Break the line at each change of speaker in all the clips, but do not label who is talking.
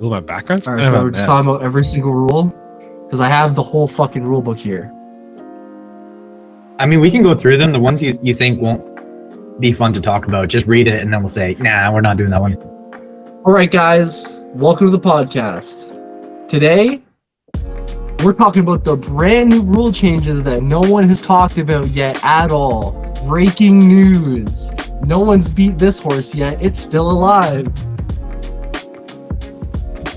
Ooh, my background's
All
kind
right,
of
so
a
we're just talking
mess.
about every single rule because I have the whole fucking rule book here.
I mean, we can go through them. The ones you think won't be fun to talk about, just read it and then we'll say, nah, we're not doing that one.
All right, guys, welcome to the podcast. Today, we're talking about the brand new rule changes that no one has talked about yet at all. Breaking news. No one's beat this horse yet. It's still alive.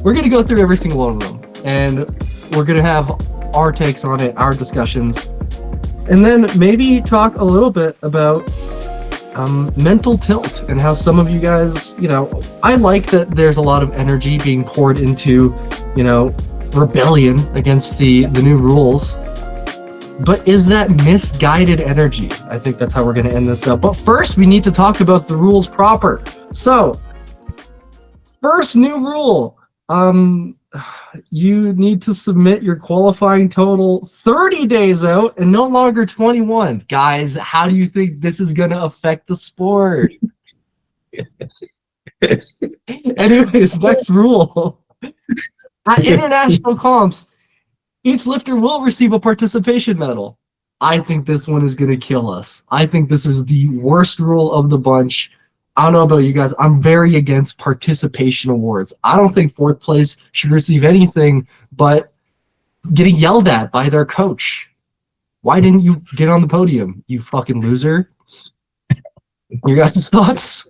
We're going to go through every single one of them, and we're going to have our takes on it, our discussions, and then maybe talk a little bit about mental tilt and how some of you guys, I like that there's a lot of energy being poured into, rebellion against the new rules. But is that misguided energy? I think that's how we're going to end this up. But first, we need to talk about the rules proper. So, first new rule. You need to submit your qualifying total 30 days out and no longer 21. Guys, how do you think this is going to affect the sport? Anyways, next rule. At international comps, each lifter will receive a participation medal. I think this one is going to kill us. I think this is the worst rule of the bunch. I don't know about you guys. I'm very against participation awards. I don't think fourth place should receive anything but getting yelled at by their coach. Why didn't you get on the podium, you fucking loser? Your guys' thoughts?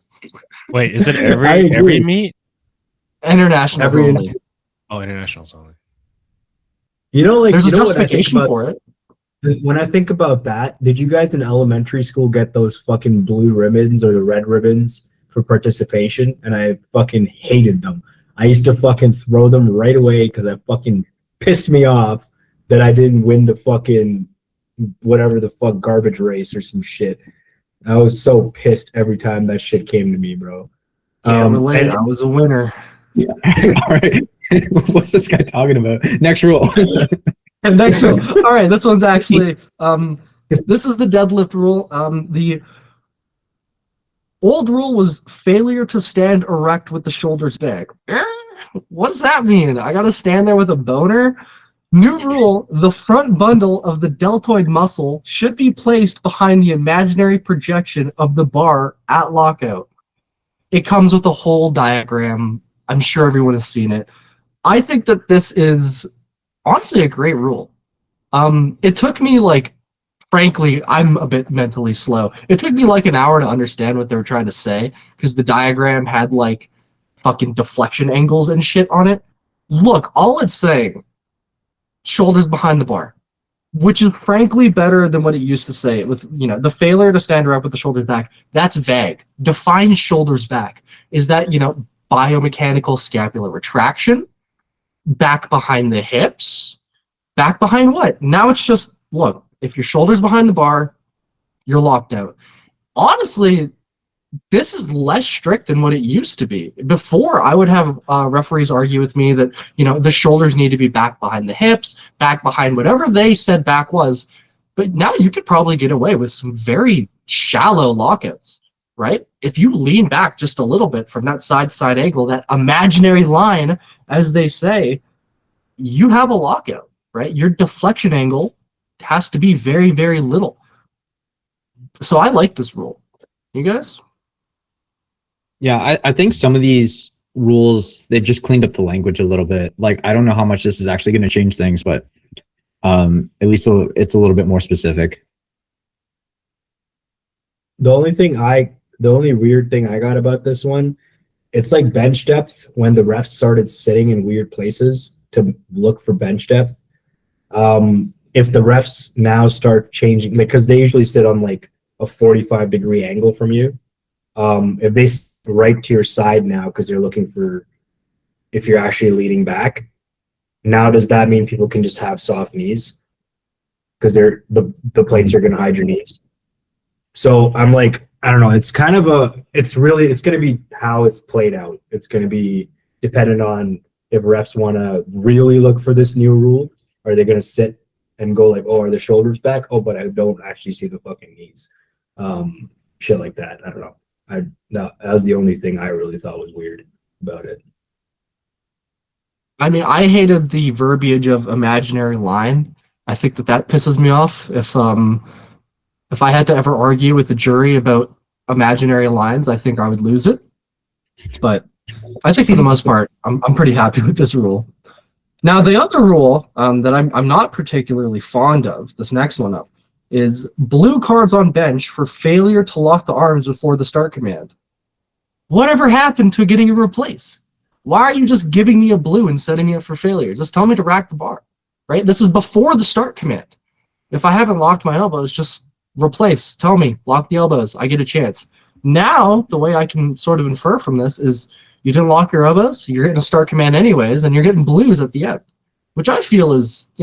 Wait, is it every meet?
Internationals only.
Oh, internationals only.
There's a justification for it.
When I think about that, did you guys in elementary school get those fucking blue ribbons or the red ribbons for participation? And I fucking hated them. I used to fucking throw them right away because I fucking pissed me off that I didn't win the fucking whatever the fuck garbage race or some shit. I was so pissed every time that shit came to me, bro.
Can't relate. I was a winner.
Yeah. All right. What's this guy talking about? Next rule.
Next rule. All right, this one's actually this is the deadlift rule. The old rule was failure to stand erect with the shoulders back. What does that mean? I gotta stand there with a boner? New rule, the front bundle of the deltoid muscle should be placed behind the imaginary projection of the bar at lockout. It comes with a whole diagram. I'm sure everyone has seen it. I think that this is honestly a great rule. It took me frankly, I'm a bit mentally slow. It took me an hour to understand what they were trying to say because the diagram had fucking deflection angles and shit on it. Look, all it's saying, shoulders behind the bar, which is frankly better than what it used to say with, the failure to stand erect with the shoulders back. That's vague. Define shoulders back. Is that, biomechanical scapular retraction? Back behind the hips? Back behind what? Now it's just, look, if your shoulder's behind the bar, you're locked out. Honestly, this is less strict than what it used to be. Before, I would have referees argue with me that, the shoulders need to be back behind the hips, back behind whatever they said back was. But now you could probably get away with some very shallow lockouts, right? If you lean back just a little bit from that side-to-side angle, that imaginary line, as they say, you have a lockout, right? Your deflection angle has to be very, very little. So I like this rule. You guys?
Yeah, I think some of these rules, they've just cleaned up the language a little bit. I don't know how much this is actually going to change things, but at least it's a little bit more specific.
The only weird thing I got about this one, it's like bench depth when the refs started sitting in weird places to look for bench depth. If the refs now start changing, because they usually sit on a 45-degree angle from you, if they sit right to your side now because they're looking for if you're actually leaning back, now does that mean people can just have soft knees because the plates are going to hide your knees? So I'm I don't know. It's kind of it's going to be how it's played out. It's going to be dependent on if refs want to really look for this new rule. Are they going to sit and go oh, are the shoulders back? Oh, but I don't actually see the fucking knees. Shit like that. I don't know. That was the only thing I really thought was weird about it.
I mean, I hated the verbiage of imaginary line. I think that pisses me off. If I had to ever argue with the jury about imaginary lines, I think I would lose it. But I think for the most part, I'm pretty happy with this rule. Now, the other rule that I'm not particularly fond of, this next one up, is blue cards on bench for failure to lock the arms before the start command. Whatever happened to getting a replace? Why are you just giving me a blue and setting me up for failure? Just tell me to rack the bar, right? This is before the start command. If I haven't locked my elbows, just replace. Tell me, lock the elbows. I get a chance. Now, the way I can sort of infer from this is you didn't lock your elbows, you're getting a start command anyways, and you're getting blues at the end, which I feel is,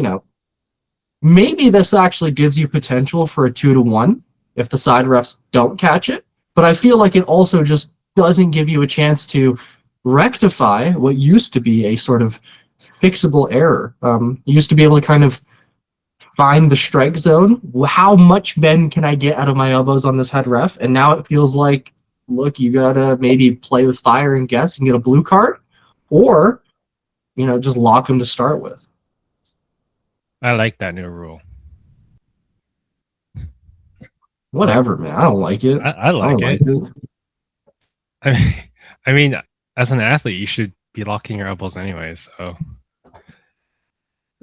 maybe this actually gives you potential for a 2-1 if the side refs don't catch it. But I feel like it also just doesn't give you a chance to rectify what used to be a sort of fixable error. You used to be able to kind of find the strike zone. How much bend can I get out of my elbows on this head ref? And now it feels like, look, you gotta maybe play with fire and guess and get a blue card, or just lock him to start with.
I like that new rule.
Whatever, man. I don't like it.
I like it. I mean, as an athlete, you should be locking your elbows anyways. So,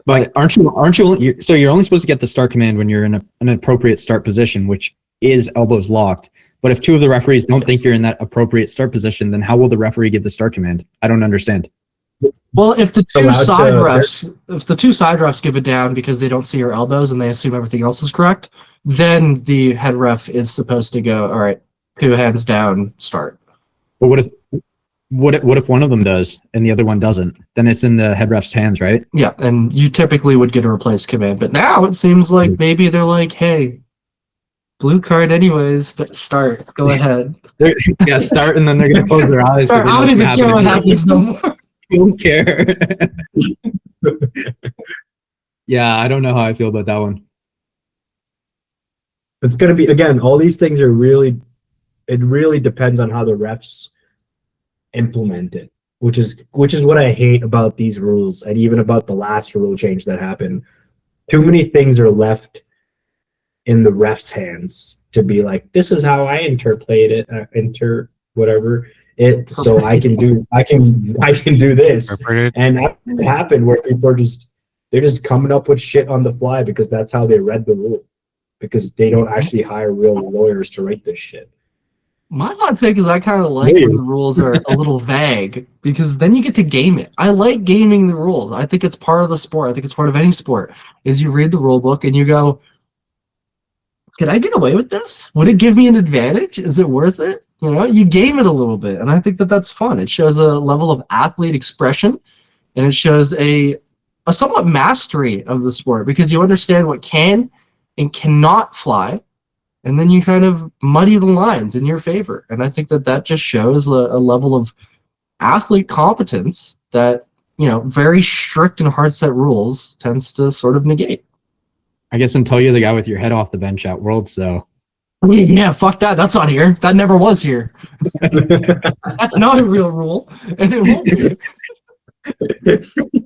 but aren't you? So you're only supposed to get the start command when you're in an appropriate start position, which is elbows locked. But if two of the referees don't think you're in that appropriate start position, then how will the referee give the start command? I don't understand.
Well, if the two side refs give it down because they don't see your elbows and they assume everything else is correct, then the head ref is supposed to go, all right, 2 hands down, start.
But what if one of them does and the other one doesn't? Then it's in the head ref's hands, right?
Yeah, and you typically would get a replace command. But now it seems like maybe they're like, hey, blue card anyways, but start. Go ahead.
Yeah, start, and then they're going to close their eyes.
Start. I don't even care what happens no more.
Don't care. Yeah, I don't know how I feel about that one.
It's going to be, again, all these things are really, it really depends on how the refs implement it, which is what I hate about these rules, and even about the last rule change that happened. Too many things are left in the refs' hands to be like, this is how I interpret it, whatever it, so I can do this. And that happened where people are they're just coming up with shit on the fly because that's how they read the rule, because they don't actually hire real lawyers to write this shit.
My hot take is I kind of like when the rules are a little vague, because then you get to game it. I like gaming the rules. I think it's part of the sport. I think it's part of any sport, is you read the rule book and you go, could I get away with this? Would it give me an advantage? Is it worth it? You game it a little bit, and I think that's fun. It shows a level of athlete expression, and it shows a somewhat mastery of the sport, because you understand what can and cannot fly, and then you kind of muddy the lines in your favor. And I think that just shows a level of athlete competence that, very strict and hard set rules tends to sort of negate.
I guess until you're the guy with your head off the bench at Worlds, though.
Yeah, fuck that. That's not here. That never was here. That's not a real rule, and it won't be.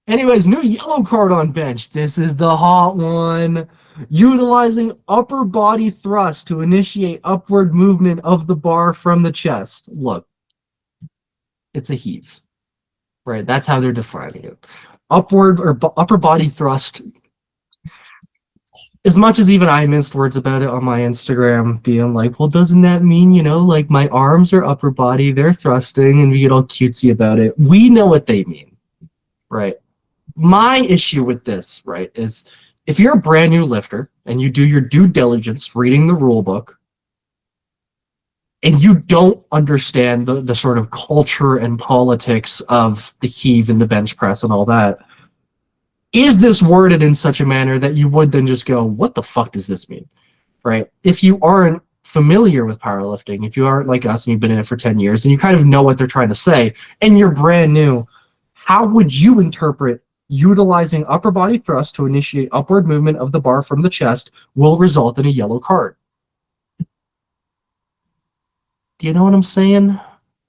Anyways, new yellow card on bench. This is the hot one. Utilizing upper body thrust to initiate upward movement of the bar from the chest. Look, it's a heave, right? That's how they're defining it. Upward or upper body thrust. As much as even I minced words about it on my Instagram, being like, well, doesn't that mean, like my arms are upper body, they're thrusting, and we get all cutesy about it. We know what they mean, right? My issue with this, right, is if you're a brand new lifter and you do your due diligence reading the rule book and you don't understand the sort of culture and politics of the heave and the bench press and all that, is this worded in such a manner that you would then just go, what the fuck does this mean, right? If you aren't familiar with powerlifting, if you aren't like us and you've been in it for 10 years and you kind of know what they're trying to say and you're brand new, how would you interpret utilizing upper body thrust to initiate upward movement of the bar from the chest will result in a yellow card? Do you know what I'm saying?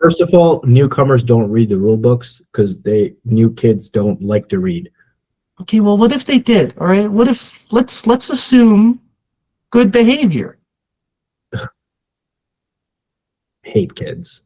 First of all, newcomers don't read the rule books because new kids don't like to read.
Okay, well, what if they did? All right, what if let's assume good behavior.
Hate kids.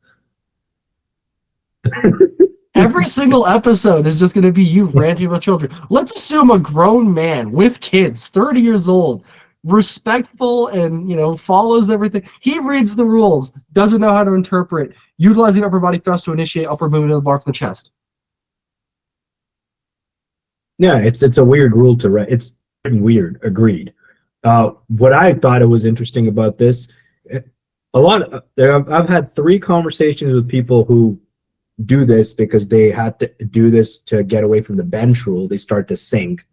Every single episode is just going to be you ranting about children. Let's assume a grown man with kids, 30 years old, respectful and, follows everything. He reads the rules, doesn't know how to interpret, utilizing upper body thrust to initiate upper movement of the bar from the chest.
Yeah, it's a weird rule to write. It's weird. Agreed. What I thought it was interesting about this, I've had 3 conversations with people who do this because they had to do this to get away from the bench rule. They start to sink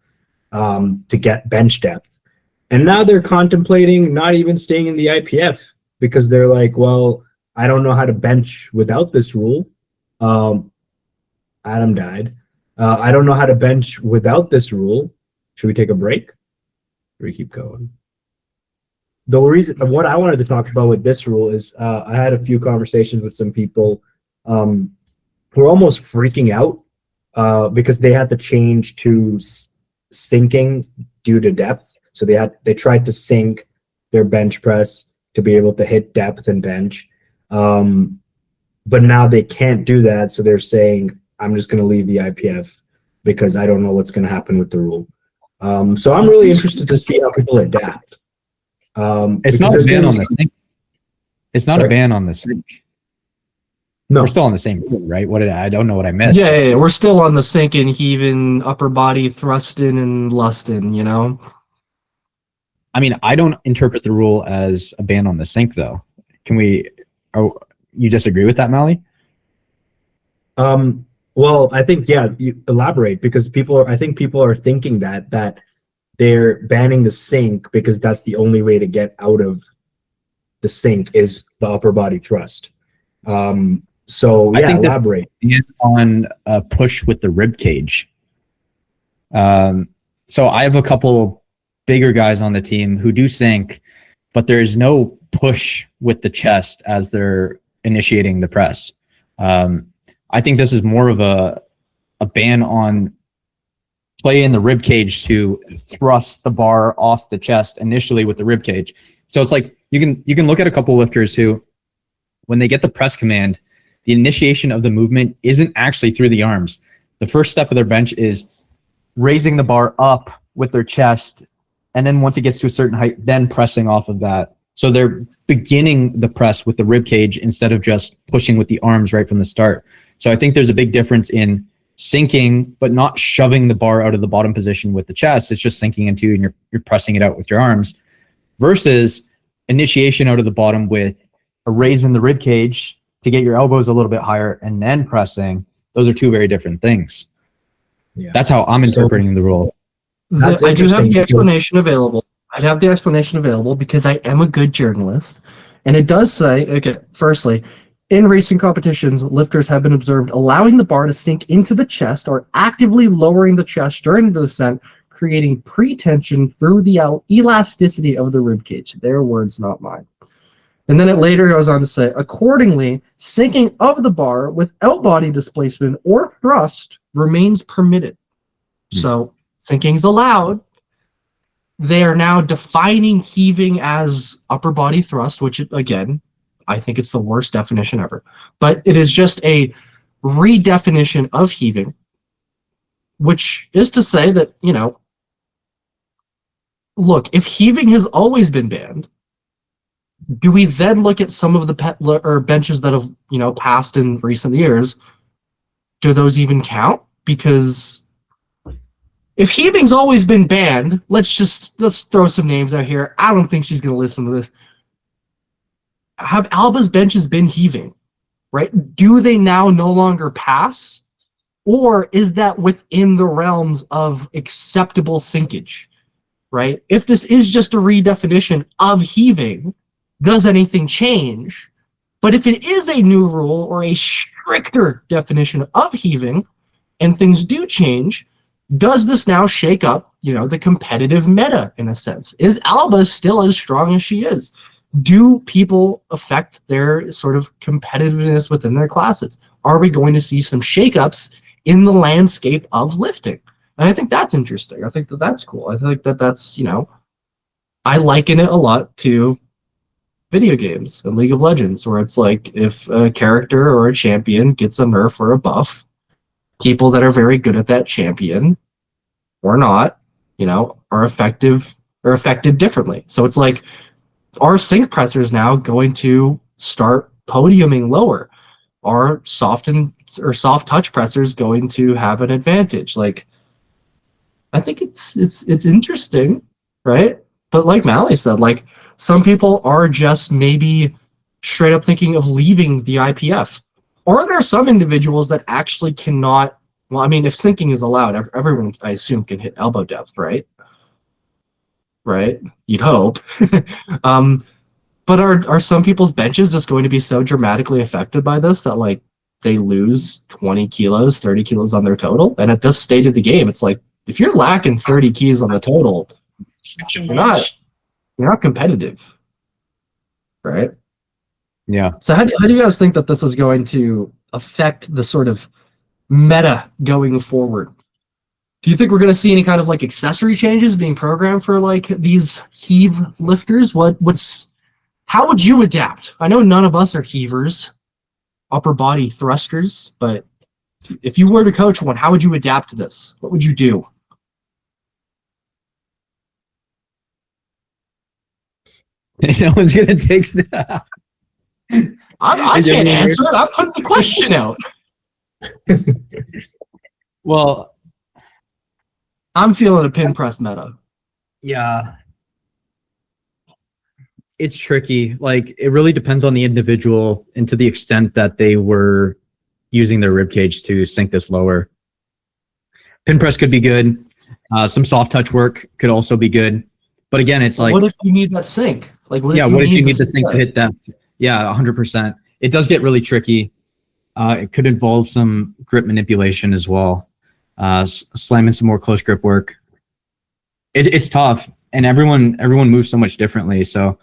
to get bench depth, and now they're contemplating not even staying in the IPF because they're like, well, I don't know how to bench without this rule. Adam died. I don't know how to bench without this rule. Should we take a break? Or we keep going? The reason what I wanted to talk about with this rule is I had a few conversations with some people who are almost freaking out because they had to change to sinking due to depth. So they tried to sink their bench press to be able to hit depth and bench, but now they can't do that. So they're saying, I'm just going to leave the IPF because I don't know what's going to happen with the rule. So I'm really interested to see how people adapt.
It's not a ban on the sink. It's not a ban on the sink.
No,
we're still on the same rule, right? I don't know what I missed.
Yeah, we're still on the sinking, heaving, upper body thrusting, and lusting.
I mean, I don't interpret the rule as a ban on the sink, though. Can we? Oh, you disagree with that, Mally?
Well, I think you elaborate because I think people are thinking that they're banning the sink because that's the only way to get out of the sink is the upper body thrust. So
I think
elaborate
on a push with the rib cage. So I have a couple bigger guys on the team who do sink, but there is no push with the chest as they're initiating the press. I think this is more of a ban on play in the rib cage to thrust the bar off the chest initially with the rib cage. So it's like you can look at a couple lifters who, when they get the press command, the initiation of the movement isn't actually through the arms. The first step of their bench is raising the bar up with their chest, and then once it gets to a certain height, then pressing off of that. So they're beginning the press with the rib cage instead of just pushing with the arms right from the start. So I think there's a big difference in sinking, but not shoving the bar out of the bottom position with the chest. It's just sinking into, and you're pressing it out with your arms, versus initiation out of the bottom with a raise in the rib cage to get your elbows a little bit higher and then pressing. Those are 2 very different things. Yeah. That's how I'm interpreting the rule.
I do have the explanation available. I have the explanation available because I am a good journalist. And it does say, okay, firstly, in racing competitions, lifters have been observed allowing the bar to sink into the chest or actively lowering the chest during the descent, creating pre-tension through the elasticity of the rib cage. Their words, not mine. And then it later goes on to say, accordingly, sinking of the bar without body displacement or thrust remains permitted. So sinking's allowed. They are now defining heaving as upper body thrust, which, again, I think it's the worst definition ever. But it is just a redefinition of heaving, which is to say that, look, if heaving has always been banned, do we then look at some of the benches that have, passed in recent years? Do those even count? Because if heaving's always been banned, let's throw some names out here. I don't think she's going to listen to this. Have Alba's benches been heaving, right? Do they now no longer pass? Or is that within the realms of acceptable sinkage, right? If this is just a redefinition of heaving, does anything change? But if it is a new rule or a stricter definition of heaving and things do change, does this now shake up, the competitive meta in a sense? Is Alba still as strong as she is? do people affect their sort of competitiveness within their classes? Are we going to see some shakeups in the landscape of lifting? And I think that's interesting. I think that that's cool. I think that that's, you know, I liken it a lot to video games and League of Legends, where it's like if a character or a champion gets a nerf or a buff, people that are very good at that champion or not, you know, are affected differently. So it's like, are sync pressers now going to start podiuming lower? Are soft touch pressers going to have an advantage? Like, I think it's interesting, right? But like Mally said, like some people are just maybe straight up thinking of leaving the IPF. Or there are some individuals that actually cannot. Well, I mean, if syncing is allowed, everyone, I assume, can hit elbow depth, right? Right? You'd hope. But are some people's benches just going to be so dramatically affected by this that like they lose 20 kilos, 30 kilos on their total? And at this state of the game, it's like if you're lacking 30 keys on the total, you're not competitive, right?
Yeah.
So how do you guys think that this is going to affect the sort of meta going forward? Do you think we're going to see any kind of like accessory changes being programmed for like these heave lifters? How would you adapt? I know none of us are heavers, upper body thrusters, but if you were to coach one, how would you adapt to this? What would you do?
No one's gonna take that.
I can't answer it. I'm putting the question out.
Well,
I'm feeling a pin press meta.
yeah. It's tricky. Like it really depends on the individual and to the extent that they were using their rib cage to sink this lower. Pin press could be good. Some soft touch work could also be good. But again, it's like,
what if you need that sink? Like, what
if you need the sink to hit depth? Yeah, 100%. It does get really tricky. It could involve some grip manipulation as well. Slamming some more close grip work. It's tough, and everyone moves so much differently. So,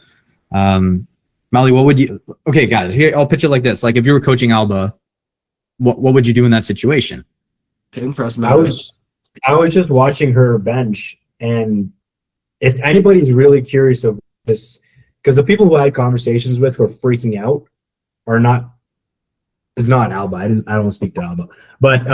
Mally, what would you? Okay, guys, here I'll pitch it like this: like if you were coaching Alba, what would you do in that situation?
Pin press
I was just watching her bench, and if anybody's really curious of this, because the people who I had conversations with who are freaking out are not. It's not Alba. I don't speak to Alba, but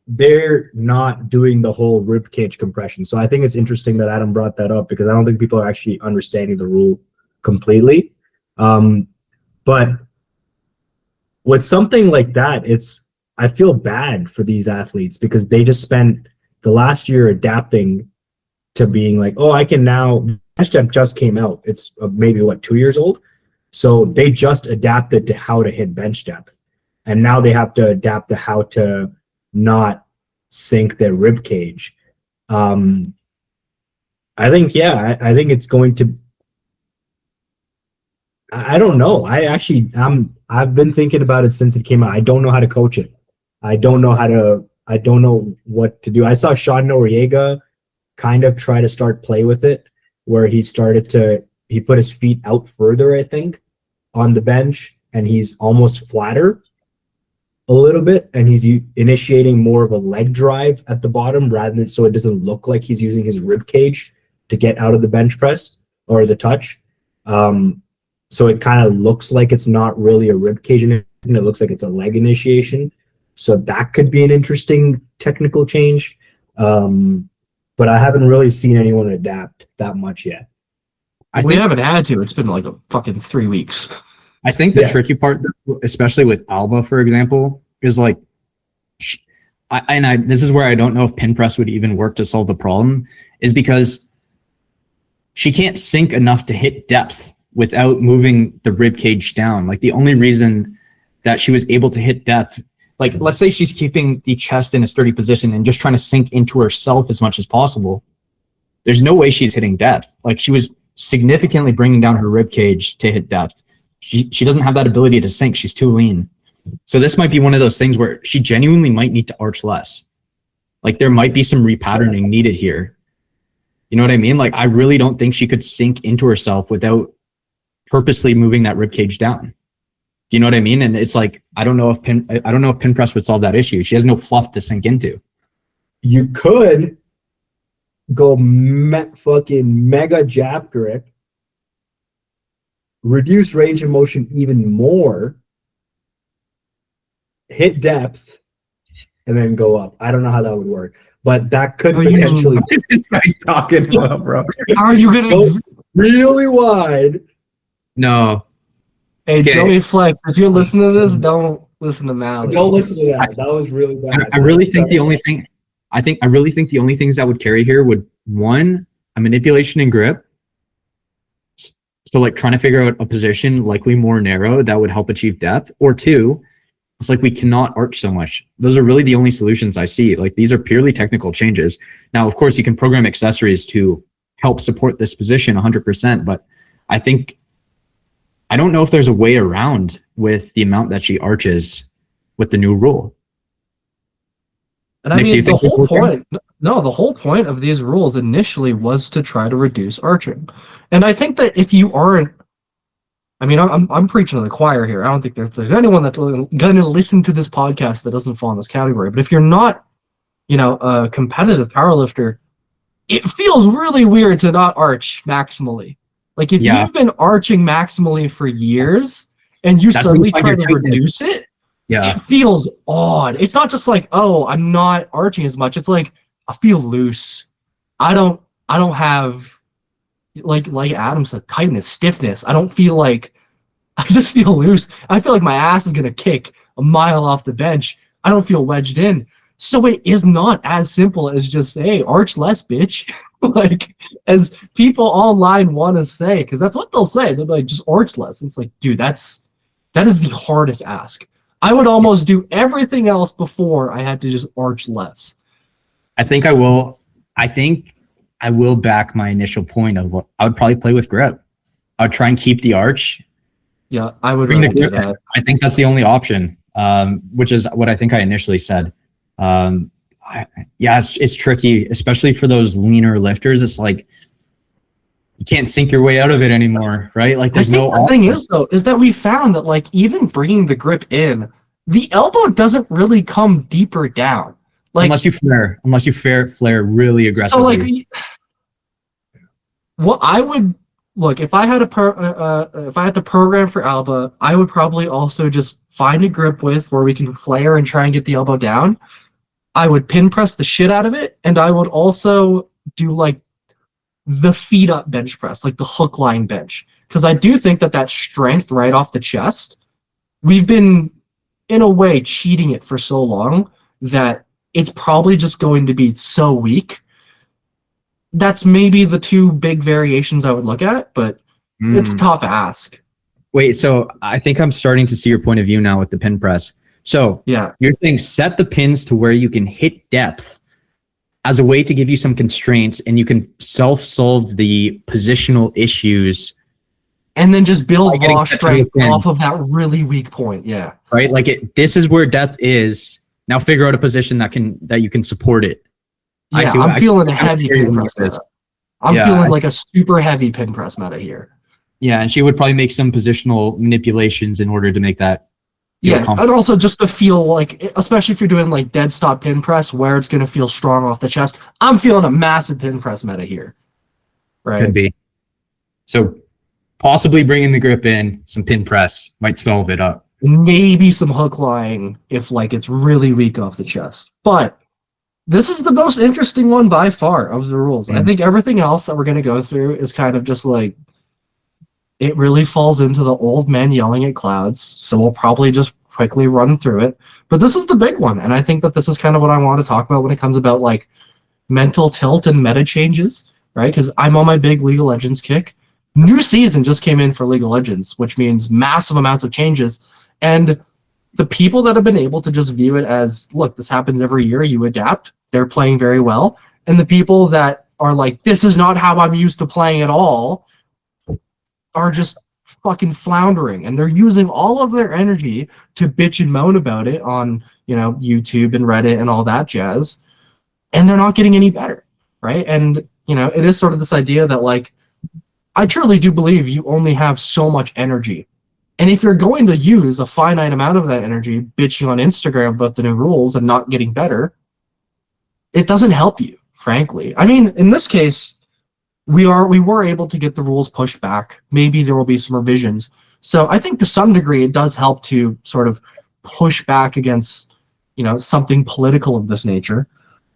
they're not doing the whole rib cage compression. So I think it's interesting that Adam brought that up because I don't think people are actually understanding the rule completely. But with something like that, I feel bad for these athletes because they just spent the last year adapting to being like, oh, I can now. Bench depth just came out. It's maybe 2 years old. So they just adapted to how to hit bench depth. And now they have to adapt to how to not sink their rib cage. I think it's going to, I don't know. I've been thinking about it since it came out. I don't know how to coach it. I don't know what to do. I saw Sean Noriega kind of try to start play with it where he put his feet out further, I think, on the bench, and he's almost flatter a little bit, and he's initiating more of a leg drive at the bottom rather than so it doesn't look like he's using his rib cage to get out of the bench press or the touch. So it kind of looks like it's not really a rib cage, and it looks like it's a leg initiation. So that could be an interesting technical change. But I haven't really seen anyone adapt that much yet.
We haven't had to. It's been like a fucking 3 weeks.
I think the tricky part, especially with Alba, for example, is like, this is where I don't know if pin press would even work to solve the problem, is because she can't sink enough to hit depth without moving the rib cage down. Like the only reason that she was able to hit depth, like let's say she's keeping the chest in a sturdy position and just trying to sink into herself as much as possible. There's no way she's hitting depth. Like she was significantly bringing down her rib cage to hit depth. She doesn't have that ability to sink. She's too lean. So this might be one of those things where she genuinely might need to arch less. Like there might be some repatterning needed here. You know what I mean? Like I really don't think she could sink into herself without purposely moving that rib cage down. Do you know what I mean? And it's like, I don't know if pin press would solve that issue. She has no fluff to sink into.
You could go fucking mega jab grip, reduce range of motion even more, hit depth, and then go up. I don't know how that would work, but that could potentially.
What is this talking about, bro?
How are you gonna
go really wide?
No.
Hey,
Okay.
Joey Flex, if you're listening to this, don't listen to Mally.
Don't listen to that. That was really bad.
I really think the only thing things that would carry here would, one, a manipulation and grip. So like trying to figure out a position likely more narrow that would help achieve depth, or two, it's like we cannot arch so much. Those are really the only solutions I see. Like these are purely technical changes. Now, of course, you can program accessories to help support this position 100%, but I don't know if there's a way around with the amount that she arches with the new rule.
And I
Nick, do
mean,
you
the
think
whole point, no, the whole point of these rules initially was to try to reduce arching. And I think that if you aren't, I mean, I'm preaching to the choir here. I don't think there's anyone that's going to listen to this podcast that doesn't fall in this category. But if you're not, a competitive powerlifter, it feels really weird to not arch maximally. Like if you've been arching maximally for years and you suddenly try to reduce it, it feels odd. It's not just like, oh, I'm not arching as much. It's like I feel loose. I don't have like Adam said, tightness, stiffness. I don't feel like, I just feel loose. I feel like my ass is gonna kick a mile off the bench. I don't feel wedged in. So it is not as simple as just say, arch less, bitch. Like, as people online want to say, because that's what they'll say. They'll be like, just arch less. It's like, dude, that is the hardest ask. I would almost do everything else before I had to just arch less.
I think I will back my initial point of I would probably play with grip. I would try and keep the arch.
Yeah, I would
Bring the
really do
grip.
that.
I think that's the only option, which is what I think I initially said. It's tricky, especially for those leaner lifters. It's like you can't sink your way out of it anymore, right? Like there's no.
The thing is though, is that we found that like even bringing the grip in, the elbow doesn't really come deeper down. Like
unless you flare really aggressively.
So like, what I would look if I had to program for Alba, I would probably also just find a grip width where we can flare and try and get the elbow down. I would pin press the shit out of it, and I would also do like the feet up bench press, like the hook line bench, because I do think that strength right off the chest, we've been in a way cheating it for so long that it's probably just going to be so weak. That's maybe the two big variations I would look at, but it's a tough ask.
Wait, so I think I'm starting to see your point of view now with the pin press. So
yeah,
you're saying set the pins to where you can hit depth as a way to give you some constraints, and you can self-solve the positional issues.
And then just build raw strength off of that really weak point. Yeah.
Right? Like this is where depth is. Now figure out a position that you can support it.
Yeah, I'm feeling a heavy pin press meta. I'm feeling like a super heavy pin press meta here.
Yeah, and she would probably make some positional manipulations in order to make that.
Yeah, and also just to feel like, especially if you're doing like dead stop pin press where it's going to feel strong off the chest, I'm feeling a massive pin press meta here. Right.
Could be. So possibly bringing the grip in, some pin press might solve it up.
Maybe some hook lying if like it's really weak off the chest. But this is the most interesting one by far of the rules. I think everything else that we're going to go through is kind of just like, it really falls into the old men yelling at clouds. So we'll probably just quickly run through it. But this is the big one. And I think that this is kind of what I want to talk about when it comes about like mental tilt and meta changes, right? Because I'm on my big League of Legends kick. New season just came in for League of Legends, which means massive amounts of changes. And the people that have been able to just view it as, look, this happens every year, you adapt, they're playing very well. And the people that are like, this is not how I'm used to playing at all, are just fucking floundering. And they're using all of their energy to bitch and moan about it on, YouTube and Reddit and all that jazz. And they're not getting any better, right? And, it is sort of this idea that like, I truly do believe you only have so much energy. And if you're going to use a finite amount of that energy bitching on Instagram about the new rules and not getting better, it doesn't help you, frankly. I mean, in this case, we were able to get the rules pushed back. Maybe there will be some revisions. So I think to some degree it does help to sort of push back against, something political of this nature.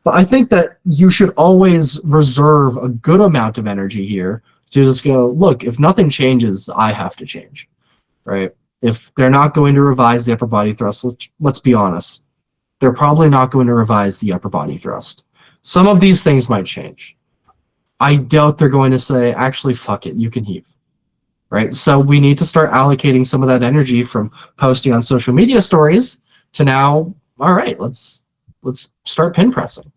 But I think that you should always reserve a good amount of energy here to just go, look, if nothing changes, I have to change, right? If they're not going to revise the upper body thrust, let's be honest, they're probably not going to revise the upper body thrust. Some of these things might change. I doubt they're going to say, actually, fuck it, you can heave, right? So we need to start allocating some of that energy from posting on social media stories to now, all right, let's start pin pressing.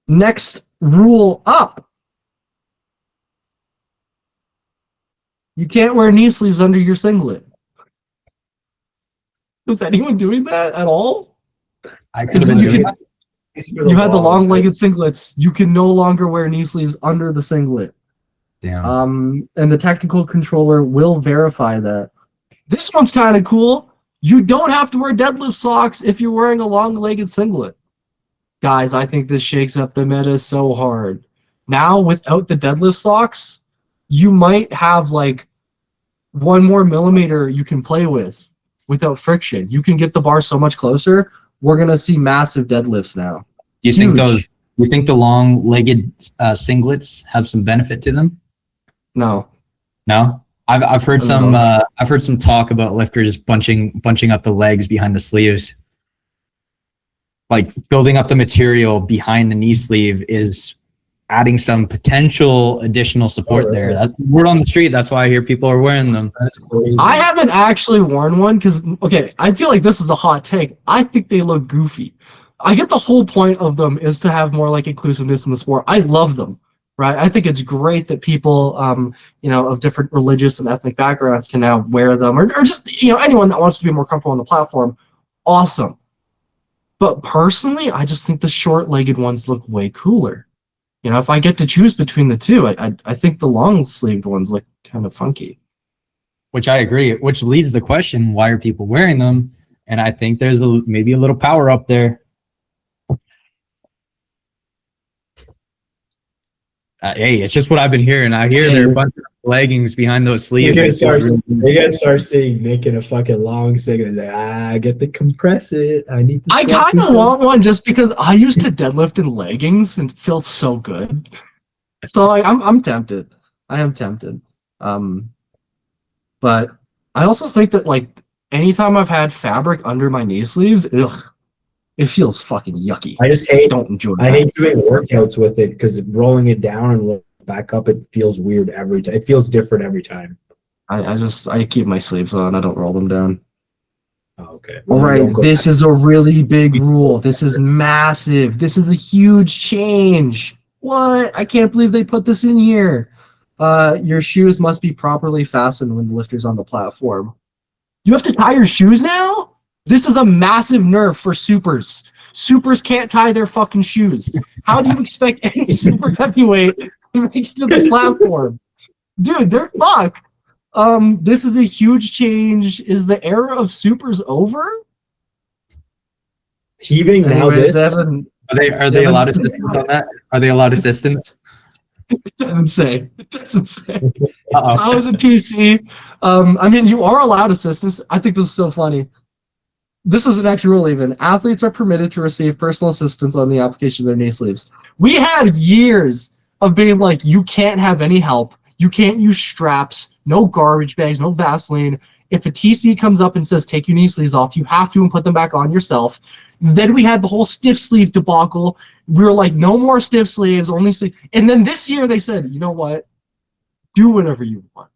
Next rule up. You can't wear knee sleeves under your singlet. Was anyone doing that at all?
I could have been doing that.
You had the long-legged singlets. You can no longer wear knee sleeves under the singlet.
Damn.
And the technical controller will verify that. This one's kind of cool. You don't have to wear deadlift socks if you're wearing a long-legged singlet. Guys, I think this shakes up the meta so hard. Now, without the deadlift socks, you might have like 1 more millimeter you can play with without friction. You can get the bar so much closer. We're gonna see massive deadlifts now.
Do you think the long-legged singlets have some benefit to them?
No.
No? I've heard some talk about lifters bunching up the legs behind the sleeves. Like building up the material behind the knee sleeve is adding some potential additional support there. That's word on the street. That's why I hear people are wearing them.
That's crazy.
I haven't actually worn one because, okay, I feel like this is a hot take. I think they look goofy. I get the whole point of them is to have more like inclusiveness in the sport. I love them, right? I think it's great that people, of different religious and ethnic backgrounds can now wear them, or just, anyone that wants to be more comfortable on the platform. Awesome. But personally, I just think the short-legged ones look way cooler. If I get to choose between the two, I think the long-sleeved ones look kind of funky.
Which I agree, which leads the question, why are people wearing them? And I think there's maybe a little power up there. Hey, it's just what I've been hearing. I hear there are a bunch of leggings behind those sleeves.
You guys start seeing Nick in a fucking long singlet. Like, I get to compress it. I
kind of want one just because I used to deadlift in leggings and it felt so good. So I'm tempted. I am tempted. But I also think that like anytime I've had fabric under my knee sleeves, it feels fucking yucky.
I hate doing workouts with it because rolling it down and back up, it feels weird every time. It feels different every time.
I keep my sleeves on. I don't roll them down.
Oh, okay.
All right, this is a really big rule. This is massive. This is a huge change. What? I can't believe they put this in here. Your shoes must be properly fastened when the lifter's on the platform. You have to tie your shoes now? This is a massive nerf for supers. Supers can't tie their fucking shoes. How do you expect any super heavyweight to make it to the platform? Dude, they're fucked. This is a huge change. Is the era of supers over?
Heaving
Anyways,
now this?
Are they allowed assistance on that? Are they allowed assistance?
It doesn't say.
Uh-oh.
I was a TC. You are allowed assistance. I think this is so funny. This is the next rule even. Athletes are permitted to receive personal assistance on the application of their knee sleeves. We had years of being like, you can't have any help. You can't use straps, no garbage bags, no Vaseline. If a TC comes up and says, take your knee sleeves off, you have to and put them back on yourself. Then we had the whole stiff sleeve debacle. We were like, no more stiff sleeves, only sleeve. And then this year they said, you know what? Do whatever you want.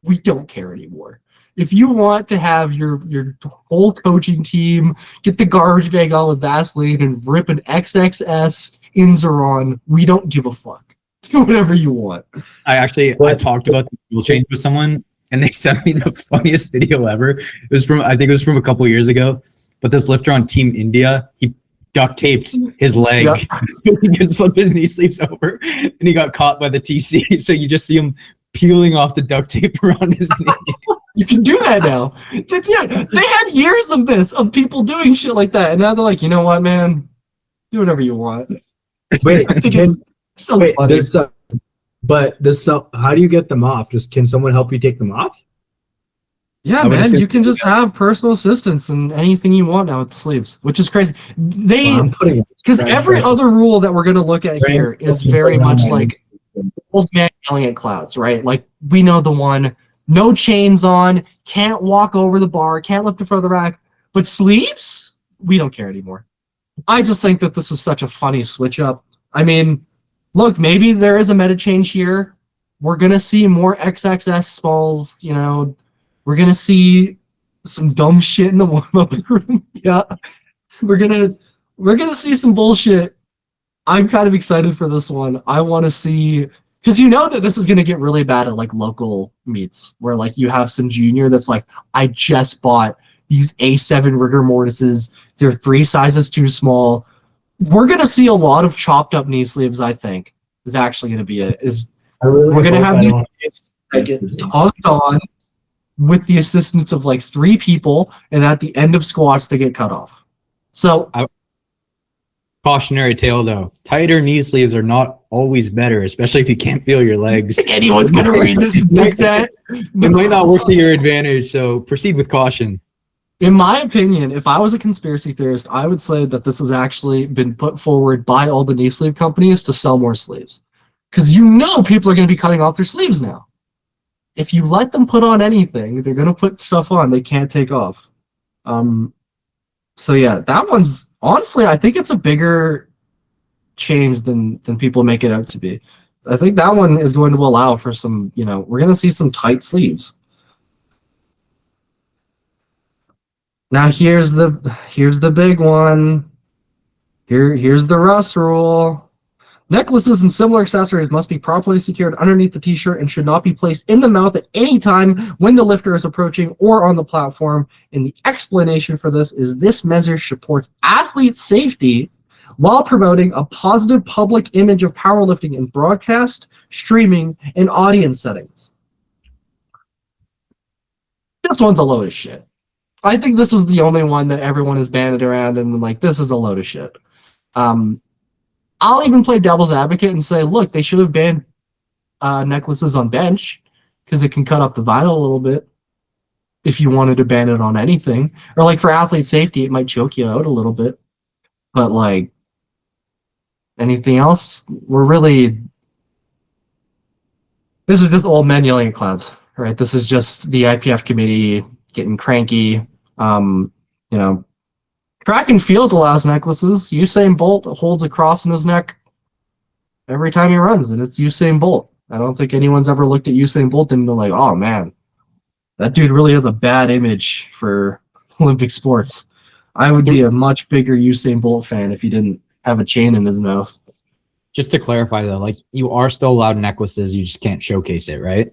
We don't care anymore. If you want to have your whole coaching team get the garbage bag on with Vaseline and rip an XXS Inzeron, we don't give a fuck. Do whatever you want.
I talked about the rule change with someone, and they sent me the funniest video ever. I think it was from a couple years ago. But this lifter on Team India, he duct taped his leg.
Yeah.
He just slipped his knee sleeves over, and he got caught by the TC. So you just see him peeling off the duct tape around his knee.
You can do that now. Yeah, they had years of this, of people doing shit like that, and now they're like, you know what, man? Do whatever you want.
Wait,
I think
can,
it's so
wait,
funny.
how do you get them off? Can someone help you take them off?
Yeah,
I would
man,
assume-
you can just have personal assistants and anything you want now with the sleeves, which is crazy. They
Well, I'm putting
because
Right,
every
right.
other rule that we're gonna look at here is very much like old man yelling at clouds, right? Like we know the one, no chains on, can't walk over the bar, can't lift it further back, but sleeves, we don't care anymore. I just think that this is such a funny switch up. I mean, look, maybe there is a meta change here. We're gonna see more XXS smalls, you know. We're gonna see some dumb shit in the warm-up room. Yeah. We're gonna see some bullshit. I'm kind of excited for this one. I want to see because you know that this is gonna get really bad at like local meets where like you have some junior that's like, I just bought these A7 rigor mortises. They're 3 sizes too small. We're gonna see a lot of chopped up knee sleeves. I think is actually gonna be it. We're gonna have these sleeves that get tugged on with the assistance of like 3 people, and at the end of squats they get cut off. So
Cautionary tale though, tighter knee sleeves are not always better, especially if you can't feel your legs.
anyone's gonna read this like that.
It might not work to your advantage, so proceed with caution.
In my opinion, if I was a conspiracy theorist, I would say that this has actually been put forward by all the knee sleeve companies to sell more sleeves. Because you know people are going to be cutting off their sleeves now. If you let them put on anything, they're going to put stuff on they can't take off. So yeah, that one's honestly, I think it's a bigger change than people make it out to be. I think that one is going to allow for some, you know, we're going to see some tight sleeves. Now here's the big one. Here's the Russ rule. Necklaces and similar accessories must be properly secured underneath the t-shirt and should not be placed in the mouth at any time when the lifter is approaching or on the platform. And the explanation for this measure supports athlete safety while promoting a positive public image of powerlifting in broadcast, streaming, and audience settings. This one's a load of shit. I think this is the only one that everyone is banded around and like, this is a load of shit. I'll even play devil's advocate and say, look, they should have banned necklaces on bench because it can cut up the vinyl a little bit if you wanted to ban it on anything. Or like for athlete safety, it might choke you out a little bit. But like anything else, this is just old men yelling at clouds, right? This is just the IPF committee getting cranky. You know, track and field allows necklaces. Usain Bolt holds a cross in his neck every time he runs, and it's Usain Bolt. I don't think anyone's ever looked at Usain Bolt and been like, oh man, that dude really has a bad image for Olympic sports. I would be a much bigger Usain Bolt fan if he didn't have a chain in his mouth.
Just to clarify though, like you are still allowed necklaces, you just can't showcase it, right?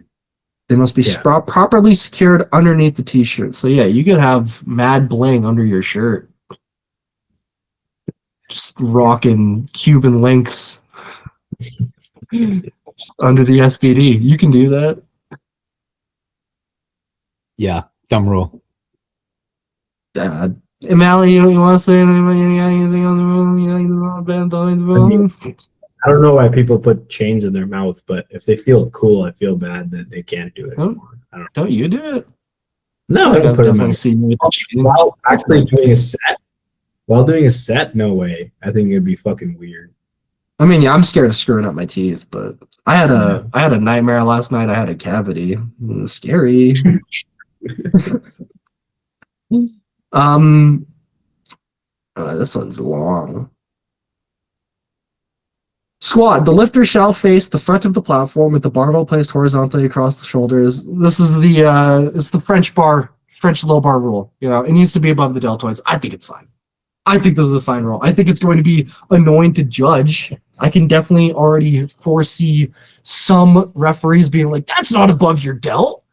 They must be properly secured underneath the t-shirt. So yeah, you could have mad bling under your shirt. Just rocking Cuban links under the SPD. You can do that.
Yeah, thumb rule.
Emali, you want to say anything on the rule?
I don't know why people put chains in their mouth, but if they feel cool, I feel bad that they can't do it anymore.
Don't you do it?
No, I
Like,
don't
I've
put them
definitely
in.
seen you with the chain.
While actually doing a set, no way. I think it'd be fucking weird.
I mean, yeah, I'm scared of screwing up my teeth, but I had a nightmare last night. I had a cavity. It was scary. This one's long. Squat. The lifter shall face the front of the platform with the barbell placed horizontally across the shoulders. This is it's the French low bar rule. You know, it needs to be above the deltoids. I think it's fine. I think this is a fine rule. I think it's going to be annoying to judge. I can definitely already foresee some referees being like, that's not above your delt.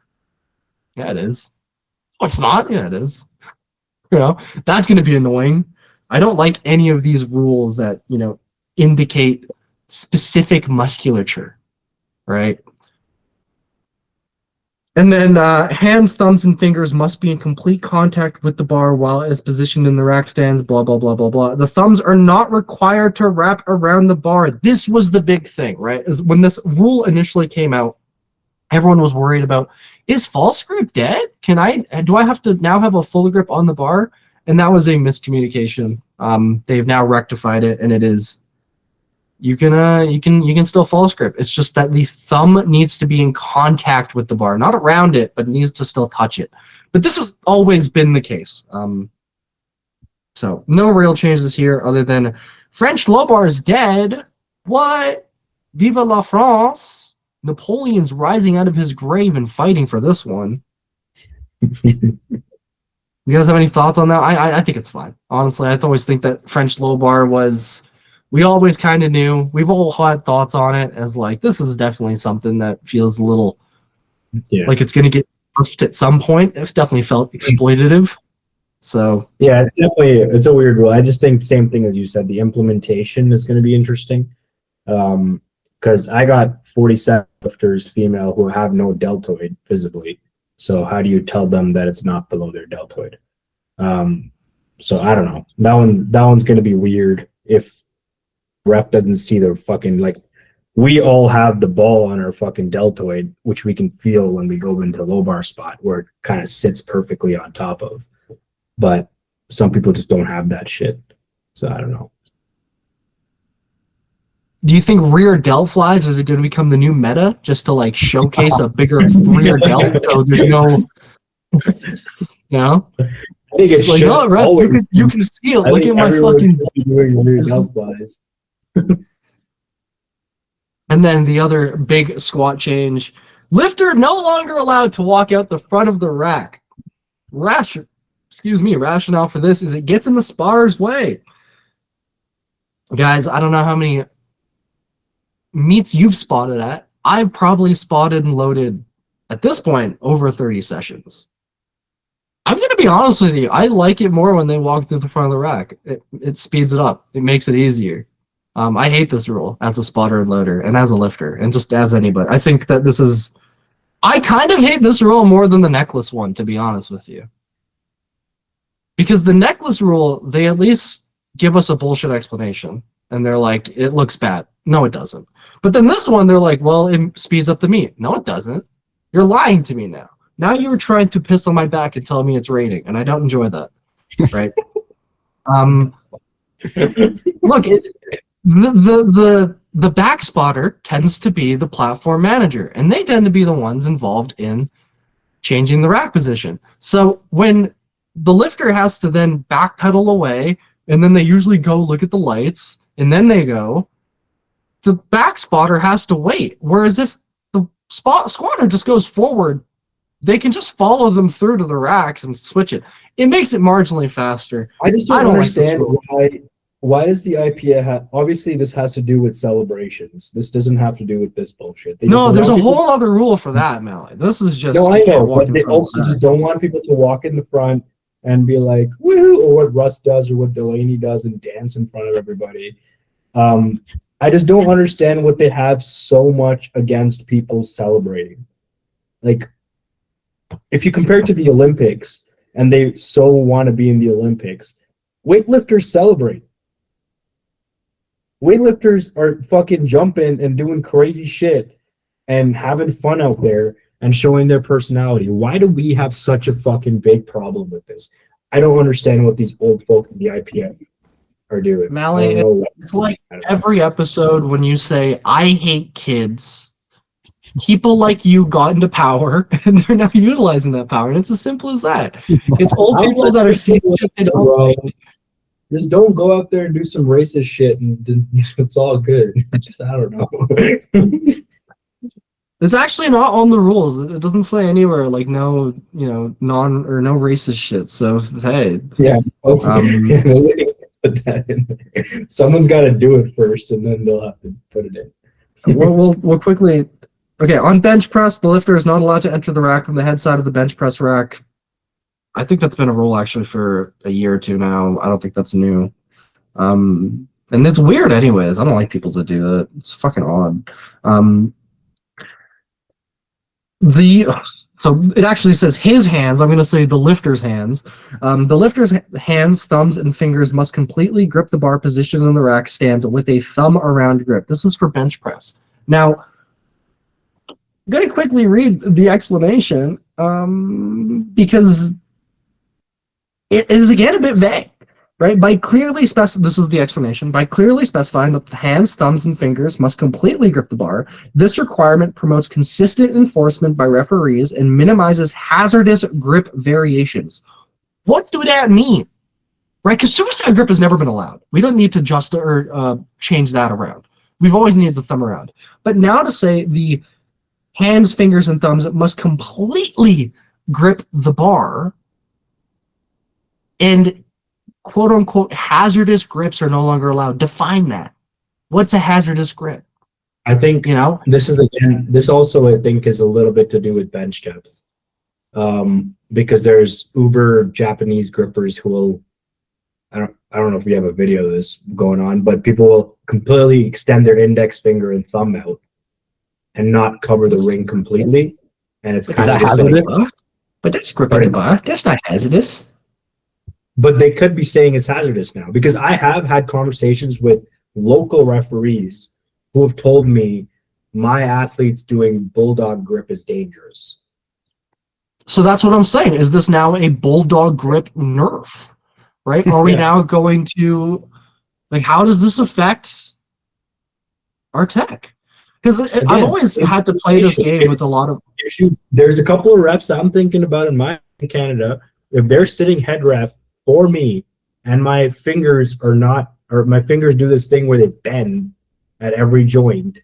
Yeah, it is. Oh, it's not? Yeah, it is. You know, that's going to be annoying. I don't like any of these rules that, indicate specific musculature, right? And then hands, thumbs, and fingers must be in complete contact with the bar while it is positioned in the rack stands, blah, blah, blah, blah, blah. The thumbs are not required to wrap around the bar. This was the big thing, right? Is when this rule initially came out, everyone was worried about, is false grip dead? Do I have to now have a full grip on the bar? And that was a miscommunication. They've now rectified it, and it is, you can still false grip. It's just that the thumb needs to be in contact with the bar, not around it, but needs to still touch it. But this has always been the case. So no real changes here other than French low bar is dead. What? Viva la France! Napoleon's rising out of his grave and fighting for this one. You guys have any thoughts on that? I think it's fine. Honestly, I always think that French low bar was... We always kind of knew. We've all had thoughts on it as like, this is definitely something that feels a little like it's going to get pushed at some point. It's definitely felt exploitative. So
yeah, it's a weird rule. I just think same thing as you said. The implementation is going to be interesting. Because I got 47 lifters female who have no deltoid visibly. So how do you tell them that it's not below their deltoid? So I don't know. That one's going to be weird if ref doesn't see the fucking, like, we all have the ball on our fucking deltoid, which we can feel when we go into low bar spot where it kind of sits perfectly on top of. But some people just don't have that shit. So I don't know.
do you think rear delt flies, or is it going to become the new meta just to like showcase a bigger rear delt? So there's no,
I think it's
like, no, ref, you can see it. Look at my fucking.
Doing rear delt flies.
And then the other big squat change: lifter no longer allowed to walk out the front of the rack. Rationale for this is it gets in the sparrer's way. Guys, I don't know how many meets you've spotted at. I've probably spotted and loaded at this point over 30 sessions. I'm going to be honest with you. I like it more when they walk through the front of the rack. It speeds it up. It makes it easier. I hate this rule as a spotter and loader and as a lifter and just as anybody. I think that this is... I kind of hate this rule more than the necklace one, to be honest with you. Because the necklace rule, they at least give us a bullshit explanation. And they're like, it looks bad. No, it doesn't. But then this one, they're like, well, it speeds up the meet. No, it doesn't. You're lying to me now. Now you're trying to piss on my back and tell me it's raining, and I don't enjoy that. Right? Look, the back spotter tends to be the platform manager, and they tend to be the ones involved in changing the rack position. So when the lifter has to then backpedal away, and then they usually go look at the lights, and then they go, the back spotter has to wait. Whereas if the squatter just goes forward, they can just follow them through to the racks and switch it. It makes it marginally faster.
I just don't understand why is the IPF... Obviously, this has to do with celebrations. This doesn't have to do with this bullshit.
No, there's a whole other rule for that, Mally. This is just...
No, I know, but they also just don't want people to walk in the front and be like, woo, or what Russ does or what Delaney does and dance in front of everybody. I just don't understand what they have so much against people celebrating. Like, if you compare it to the Olympics, and they so want to be in the Olympics, weightlifters celebrate. Weightlifters are fucking jumping and doing crazy shit and having fun out there and showing their personality. Why do we have such a fucking big problem with this? I don't understand what these old folk in the IPF are doing.
Mally, it's like every episode when you say, I hate kids, people like you got into power and they're now utilizing that power. And it's as simple as that. It's old people that are seeing shit they don't like.
Just don't go out there and do some racist shit and it's all good. It's just, I don't know.
It's actually not on the rules. It doesn't say anywhere like no, non or no racist shit. So hey,
yeah, put that in there. Someone's got to do it first, and then they'll have to put it in.
We'll quickly. Okay, on bench press, the lifter is not allowed to enter the rack from the head side of the bench press rack. I think that's been a rule actually for a year or two now. I don't think that's new. And it's weird anyways. I don't like people to do that. It's fucking odd. So it actually says his hands. I'm going to say the lifter's hands. The lifter's hands, thumbs, and fingers must completely grip the bar positioned in the rack stand with a thumb around grip. This is for bench press. Now, I'm going to quickly read the explanation because it is again a bit vague. Right, this is the explanation. By clearly specifying that the hands, thumbs, and fingers must completely grip the bar, this requirement promotes consistent enforcement by referees and minimizes hazardous grip variations. What do that mean? Right, because suicide grip has never been allowed. We don't need to change that around. We've always needed the thumb around. But now to say the hands, fingers, and thumbs must completely grip the bar, and quote unquote hazardous grips are no longer allowed. Define that. What's a hazardous grip?
I think this also I think is a little bit to do with bench depth. Because there's uber Japanese grippers who will I don't know if we have a video of this going on, but people will completely extend their index finger and thumb out and not cover the ring completely. And it's kind of hazardous.
But that's gripping the bar. That's not hazardous.
But they could be saying it's hazardous now, because I have had conversations with local referees who have told me my athletes doing bulldog grip is dangerous.
So that's what I'm saying. Is this now a bulldog grip nerf? Right? Are we now going to, like, how does this affect our tech? Because I've always had to play this game with a lot of...
There's a couple of reps I'm thinking about in Canada. If they're sitting head ref for me, and my fingers my fingers do this thing where they bend at every joint,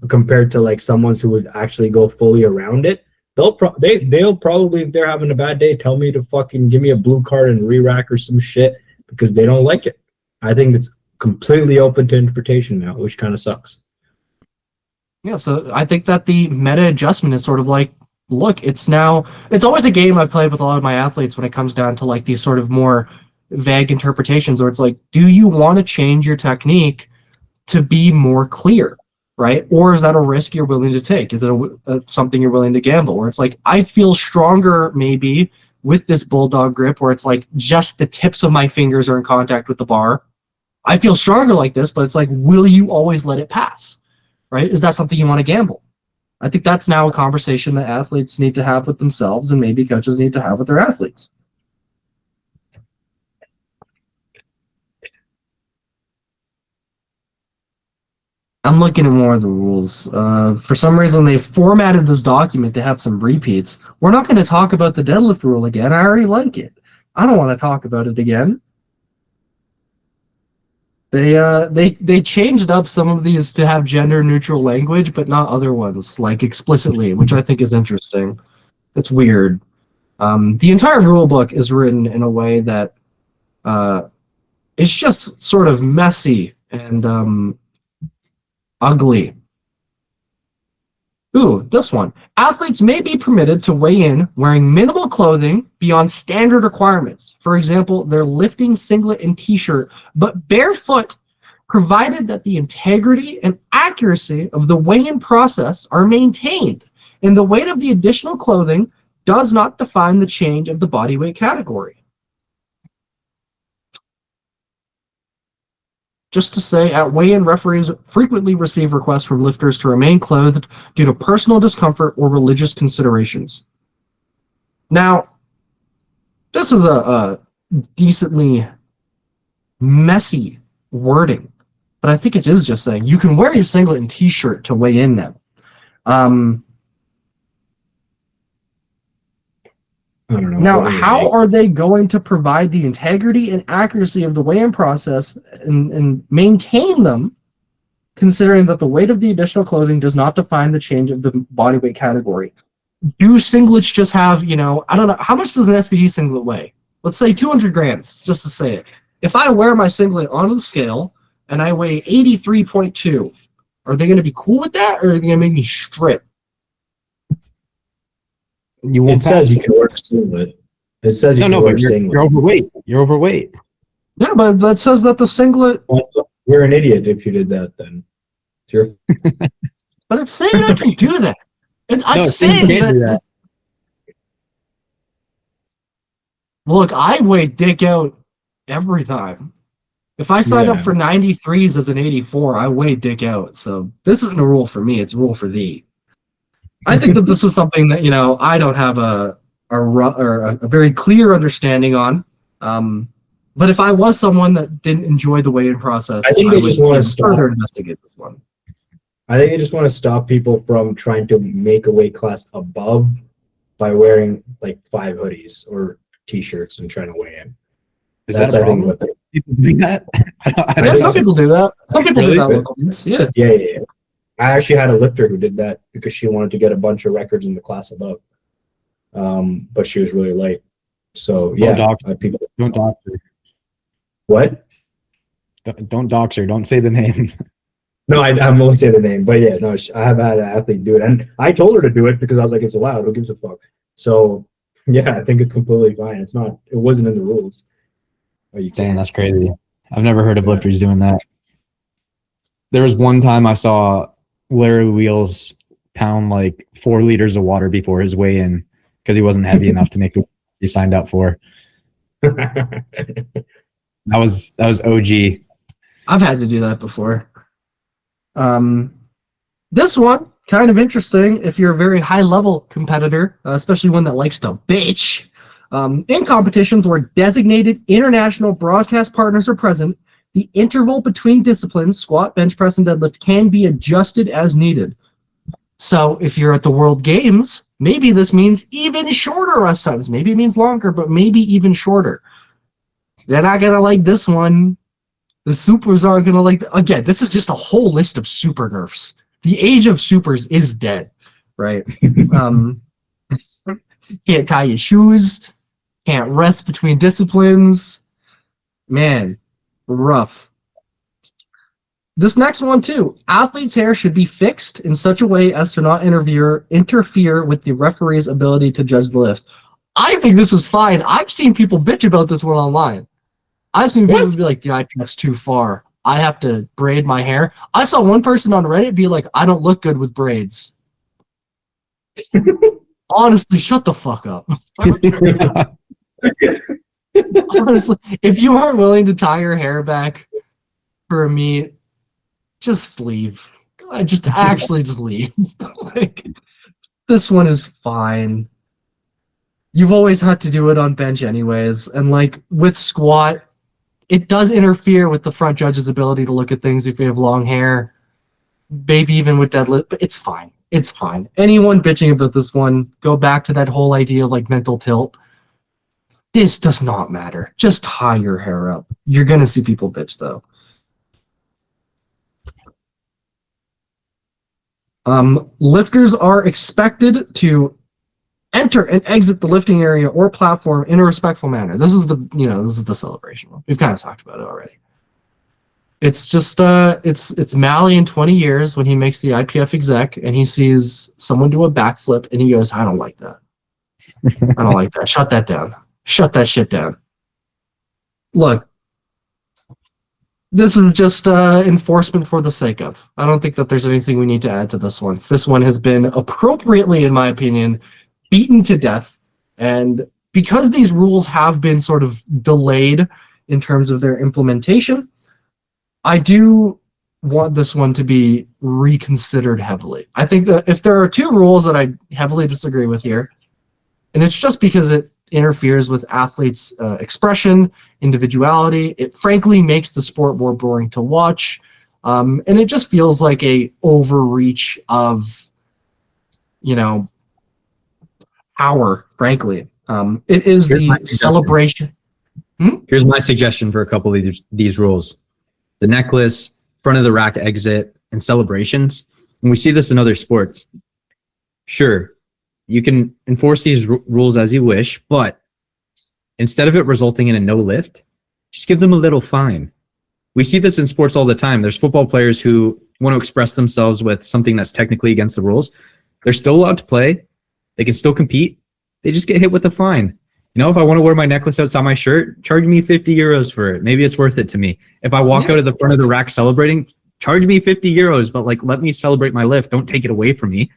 compared to like someone's who would actually go fully around it, they'll probably, if they're having a bad day, tell me to fucking give me a blue card and re-rack or some shit because they don't like it. I think it's completely open to interpretation now, which kind of sucks.
Yeah, so I think that the meta adjustment is sort of like, look, it's always a game I've played with a lot of my athletes when it comes down to like these sort of more vague interpretations where it's like, do you want to change your technique to be more clear, right? Or is that a risk you're willing to take? Is it something you're willing to gamble? Where it's like, I feel stronger maybe with this bulldog grip where it's like just the tips of my fingers are in contact with the bar. I feel stronger like this, but it's like, will you always let it pass, right? Is that something you want to gamble? I think that's now a conversation that athletes need to have with themselves and maybe coaches need to have with their athletes. I'm looking at more of the rules. For some reason, they formatted this document to have some repeats. We're not going to talk about the deadlift rule again. I already like it. I don't want to talk about it again. They changed up some of these to have gender neutral language, but not other ones, like explicitly, which I think is interesting. It's weird. The entire rule book is written in a way that it's just sort of messy and ugly. Ooh, this one. Athletes may be permitted to weigh in wearing minimal clothing beyond standard requirements. For example, their lifting singlet and t-shirt, but barefoot, provided that the integrity and accuracy of the weigh-in process are maintained, and the weight of the additional clothing does not define the change of the body weight category. Just to say, at weigh-in, referees frequently receive requests from lifters to remain clothed due to personal discomfort or religious considerations. Now, this is a decently messy wording, but I think it is just saying you can wear your singlet and t-shirt to weigh in now.
I don't know.
Now, how are they going to provide the integrity and accuracy of the weigh-in process and maintain them, considering that the weight of the additional clothing does not define the change of the body weight category? Do singlets just have, I don't know, how much does an SBD singlet weigh? Let's say 200 grams, just to say it. If I wear my singlet onto the scale and I weigh 83.2, are they going to be cool with that, or are they going to make me strip?
It says you can wear a singlet. It says you can wear a singlet.
You're overweight. You're overweight.
Yeah, but that says that the singlet.
Well, you're an idiot if you did that. Then it's your
But it's saying I can do that. I'm
No, it's saying
saying
you can't do
that. Look, I weigh dick out every time. If I signed up
Yeah.
for 93s as an 84, I weigh dick out. So this isn't a rule for me; it's a rule for thee. I think that this is something that I don't have a very clear understanding on. But if I was someone that didn't enjoy the weigh-in process,
I think they
would
just want to
further
stop.
investigate this one.
I think they just want to stop people from trying to make a weight class above by wearing like 5 hoodies or t-shirts and trying to weigh in.
Is
That's,
that a
I think,
problem?
what they.
People doing that? I
Yeah,
don't
some
know.
people do that. Some people
Really?
do that locally. Yeah.
Yeah. I actually had a lifter who did that because she wanted to get a bunch of records in the class above. But she was really light. So yeah, people.
Don't dox her.
What?
Don't dox her. Don't say the name.
No, I won't say the name, but yeah, no, I have had an athlete do it, and I told her to do it because I was like, it's allowed. Who gives a fuck? So yeah, I think it's completely fine. It wasn't in the rules. But you
Damn,
can't.
that's crazy. I've never heard of lifters doing that. There was one time I saw Larry Wheels pound like 4 liters of water before his weigh-in because he wasn't heavy enough to make the he signed up for. That was OG.
I've had to do that before. This one, kind of interesting if you're a very high-level competitor, especially one that likes to bitch. In competitions where designated international broadcast partners are present, the interval between disciplines, squat, bench press, and deadlift, can be adjusted as needed. So if you're at the World Games, maybe this means even shorter rest times. Maybe it means longer, but maybe even shorter. They're not going to like this one. The supers aren't going to like... Again, this is just a whole list of super nerfs. The age of supers is dead, right? Can't tie your shoes. Can't rest between disciplines. Man, rough. This next one, too. Athletes' hair should be fixed in such a way as to not interfere with the referee's ability to judge the lift. I think this is fine. I've seen people bitch about this one online. I've seen people be like, the IPF's too far. I have to braid my hair. I saw one person on Reddit be like, I don't look good with braids. Honestly, shut the fuck up. Honestly, if you aren't willing to tie your hair back for a meet, just leave. Just leave. Like, this one is fine. You've always had to do it on bench anyways, and like with squat, it does interfere with the front judge's ability to look at things if you have long hair. Maybe even with deadlift, but it's fine. It's fine. Anyone bitching about this one, go back to that whole idea of like mental tilt. This does not matter. Just tie your hair up. You're gonna see people bitch though. Lifters are expected to enter and exit the lifting area or platform in a respectful manner. This is the celebration one. We've kind of talked about it already. It's just it's Mally in 20 years when he makes the IPF exec and he sees someone do a backflip and he goes, I don't like that. I don't like that. Shut that down. Shut that shit down. Look, this is just enforcement for the sake of. I don't think that there's anything we need to add to this one. This one has been appropriately, in my opinion, beaten to death. And because these rules have been sort of delayed in terms of their implementation, I do want this one to be reconsidered heavily. I think that if there are 2 rules that I heavily disagree with here, and it's just because it interferes with athletes' expression, individuality, it frankly makes the sport more boring to watch, and it just feels like a overreach of, power, frankly. It is the celebration.
Here's my suggestion for a couple of these rules. The necklace, front of the rack exit, and celebrations. And we see this in other sports. Sure, you can enforce these rules as you wish, but instead of it resulting in a no lift, just give them a little fine. We see this in sports all the time. There's football players who want to express themselves with something that's technically against the rules. They're still allowed to play. They can still compete. They just get hit with a fine. You know, if I want to wear my necklace outside my shirt, charge me 50 euros for it. Maybe it's worth it to me. If I walk out of the front of the rack celebrating, charge me 50 euros, but like, let me celebrate my lift. Don't take it away from me.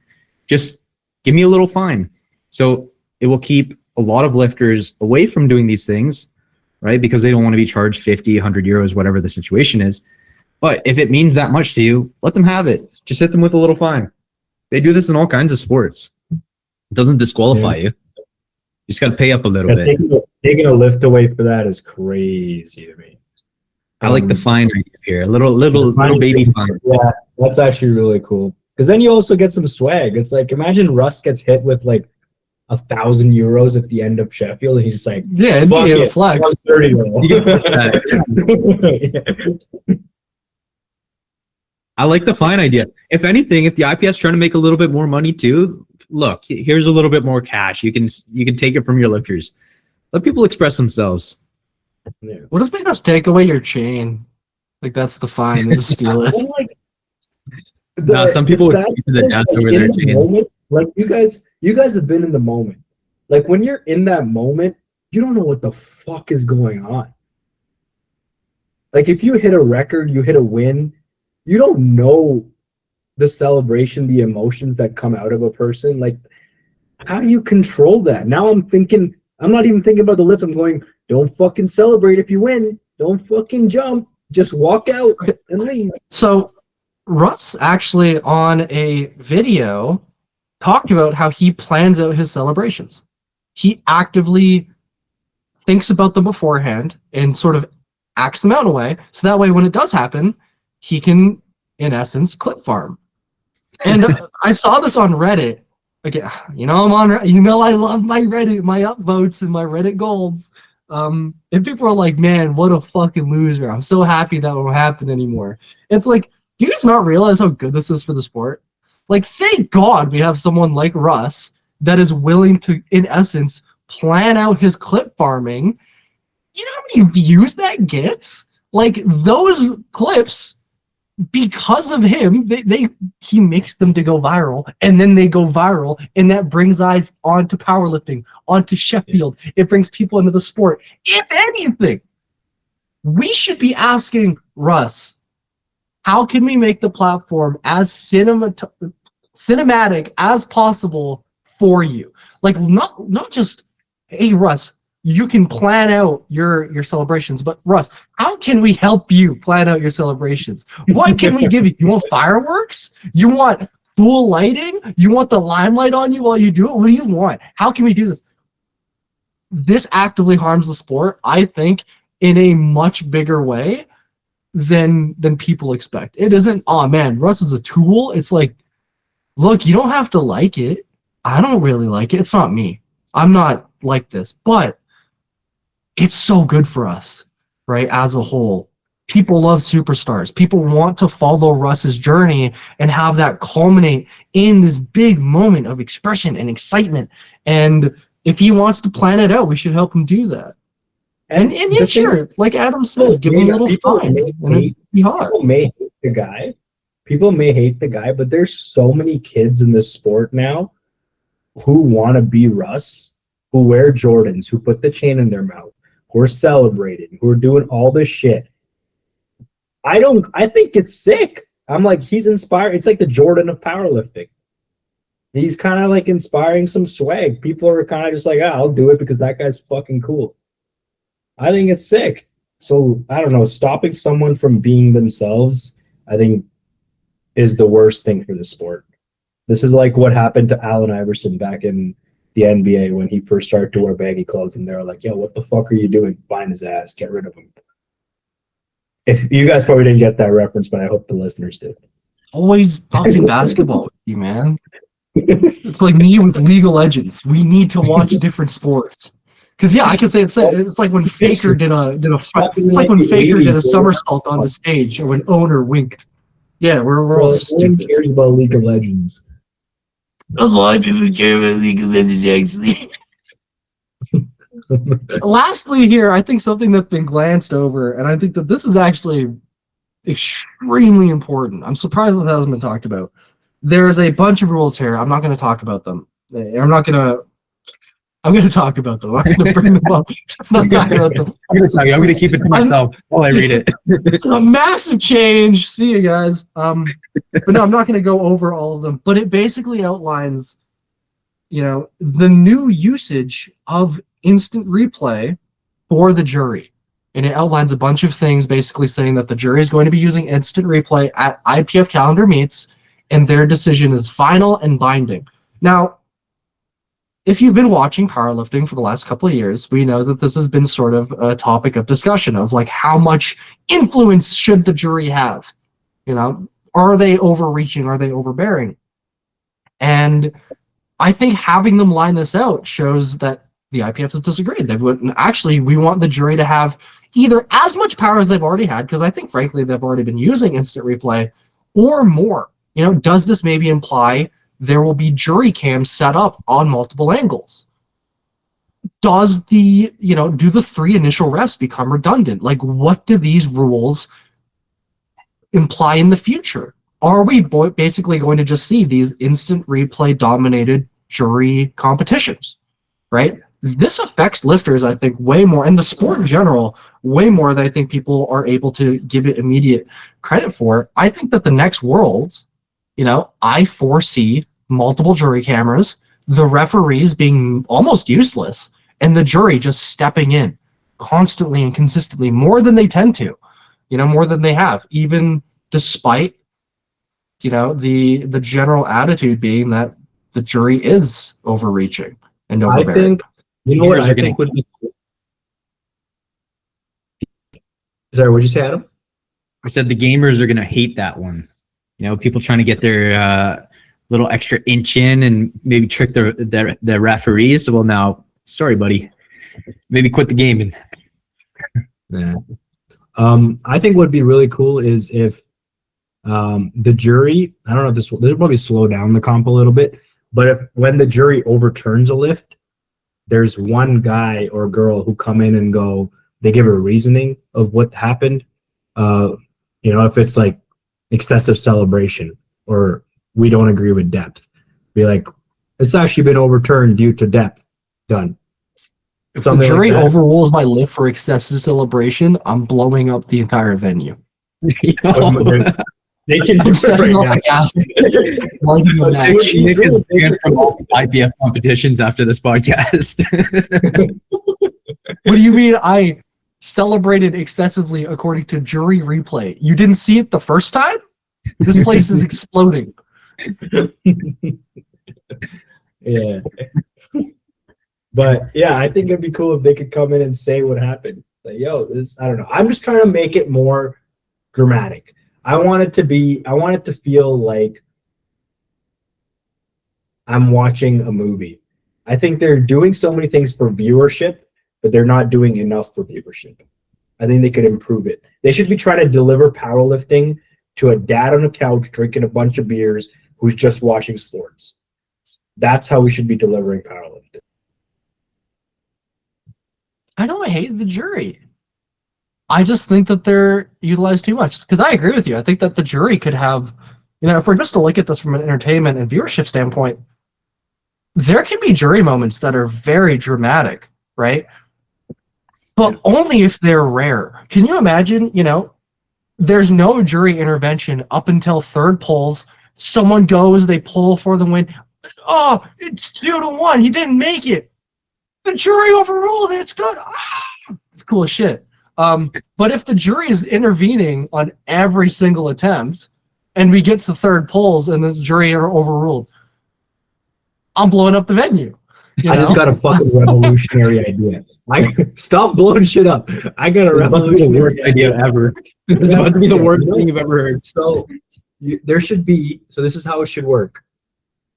Just give me a little fine. So it will keep a lot of lifters away from doing these things, right? Because they don't want to be charged 50, 100 euros, whatever the situation is. But if it means that much to you, let them have it. Just hit them with a little fine. They do this in all kinds of sports. It doesn't disqualify you. You just got to pay up a little bit.
Taking a lift away for that is crazy to me.
I like the fine right here. A little baby fine.
Yeah, that's actually really cool. Because then you also get some swag. It's like, imagine Russ gets hit with like 1,000 euros at the end of Sheffield, and he's just like,
yeah,
fuck it,
flex.
130.
I like the fine idea. If anything, if the IPF's trying to make a little bit more money too, look, here's a little bit more cash. You can take it from your lifters. Let people express themselves.
Yeah.
What if they just take away your chain? Like that's the fine. They just steal it.
No, some people would keep the death over their chains.
Moment, like you guys have been in the moment. Like when you're in that moment, you don't know what the fuck is going on. Like if you hit a record, you hit a win, you don't know the celebration, the emotions that come out of a person. Like, how do you control that? Now I'm not even thinking about the lift. I'm going, don't fucking celebrate if you win. Don't fucking jump. Just walk out and leave.
So Russ actually on a video talked about how he plans out his celebrations. He actively thinks about them beforehand and sort of acts them out in a way. So that way, when it does happen, he can, in essence, clip farm. And I saw this on Reddit. Okay, you know I love my Reddit, my upvotes and my Reddit golds. And people are like, man, what a fucking loser. I'm so happy that won't happen anymore. It's like, do you guys not realize how good this is for the sport? Like, thank God we have someone like Russ that is willing to, in essence, plan out his clip farming. You know how many views that gets? Like, those clips, because of him, he makes them to go viral, and then they go viral, and that brings eyes onto powerlifting, onto Sheffield. It brings people into the sport. If anything, we should be asking Russ, how can we make the platform as cinematic as possible for you? Like, not just, hey, Russ, you can plan out your celebrations, but Russ, how can we help you plan out your celebrations? What can we give you? You want fireworks? You want cool lighting? You want the limelight on you while you do it? What do you want? How can we do this? This actively harms the sport, I think, in a much bigger way than people expect. It isn't, oh man, Russ is a tool. It's like, look, you don't have to like it. I don't really like it. It's not me. I'm not like this, but it's so good for us, right? As a whole, people love superstars. People want to follow Russ's journey and have that culminate in this big moment of expression and excitement. And if he wants to plan it out, we should help him do that. And yeah, sure, like Adam said, give him a little fine.
People may hate the guy. People may hate the guy, but there's so many kids in this sport now who want to be Russ, who wear Jordans, who put the chain in their mouth, who are celebrating, who are doing all this shit. I think it's sick. I'm like, he's inspired. It's like the Jordan of powerlifting. He's kind of like inspiring some swag. People are kind of just like, I'll do it because that guy's fucking cool. I think it's sick. So, I don't know, stopping someone from being themselves, I think, is the worst thing for the sport. This is like what happened to Allen Iverson back in the NBA when he first started to wear baggy clothes, and they were like, yo, what the fuck are you doing? Find his ass, get rid of him. If you guys probably didn't get that reference, but I hope the listeners did.
Always talking basketball with you, man. It's like me with League of Legends. We need to watch different sports. Because yeah, I can say it's like when Faker did a somersault on the stage, or when Owner winked. Yeah, we're all stupid.
Cares about League of Legends.
A lot of people care about League of Legends, actually. Lastly, here, I think something that's been glanced over, and I think that this is actually extremely important. I'm surprised that hasn't been talked about. There is a bunch of rules here. I'm not going to talk about them. I'm not going to I'm going to talk about them. I'm going to bring them up. Let's not talk about them.
I'm gonna tell you, I'm gonna keep it to myself while I read it.
It's a massive change. See you guys. But no, I'm not going to go over all of them. But it basically outlines, the new usage of instant replay for the jury. And it outlines a bunch of things basically saying that the jury is going to be using instant replay at IPF calendar meets, and their decision is final and binding. Now, if you've been watching powerlifting for the last couple of years, we know that this has been sort of a topic of discussion of like how much influence should the jury have? Are they overreaching? Are they overbearing? And I think having them line this out shows that the IPF has disagreed. Actually, we want the jury to have either as much power as they've already had, because I think, frankly, they've already been using instant replay, or more. Does this maybe imply there will be jury cams set up on multiple angles? Does do the 3 initial refs become redundant? Like, what do these rules imply in the future? Are we basically going to just see these instant replay dominated jury competitions, right? This affects lifters, I think, way more, and the sport in general, way more than I think people are able to give it immediate credit for. I think that the next Worlds, I foresee multiple jury cameras, the referees being almost useless, and the jury just stepping in constantly and consistently, more than they tend to, more than they have, even despite, the general attitude being that the jury is overreaching and overbearing.
I think would be. Sorry, what'd you say, Adam?
I said the gamers are gonna hate that one. People trying to get their little extra inch in and maybe trick the referees. Well, now, sorry, buddy. Maybe quit the game.
Yeah. I think what'd be really cool is if the jury, I don't know if this will probably slow down the comp a little bit, but if when the jury overturns a lift, there's one guy or girl who come in and they give a reasoning of what happened. If it's like excessive celebration or we don't agree with depth, be like, it's actually been overturned due to depth. Done.
If the jury overrules my lift for excessive celebration, I'm blowing up the entire venue.
They can do it right now.
Nick is banned from all IPF competitions after this podcast.
What do you mean I celebrated excessively according to jury replay? You didn't see it the first time? This place is exploding.
Yeah. But yeah, I think it'd be cool if they could come in and say what happened. Like, I don't know. I'm just trying to make it more dramatic. I want it to feel like I'm watching a movie. I think they're doing so many things for viewership, but they're not doing enough for viewership. I think they could improve it. They should be trying to deliver powerlifting to a dad on a couch drinking a bunch of beers who's just watching sports. That's how we should be delivering powerlifting.
I don't hate the jury. I just think that they're utilized too much. Because I agree with you. I think that the jury could have, if we're just to look at this from an entertainment and viewership standpoint, there can be jury moments that are very dramatic, right? But only if they're rare. Can you imagine, there's no jury intervention up until third polls. Someone goes, they pull for the win. Oh, it's 2-1. He didn't make it. The jury overruled it. It's good. It's cool as shit. But if the jury is intervening on every single attempt and we get to third polls and the jury are overruled, I'm blowing up the venue.
I just got a fucking revolutionary idea. Stop blowing shit up. I got a revolutionary
idea ever. It's about to be the worst thing you've ever heard.
So there should be, this is how it should work.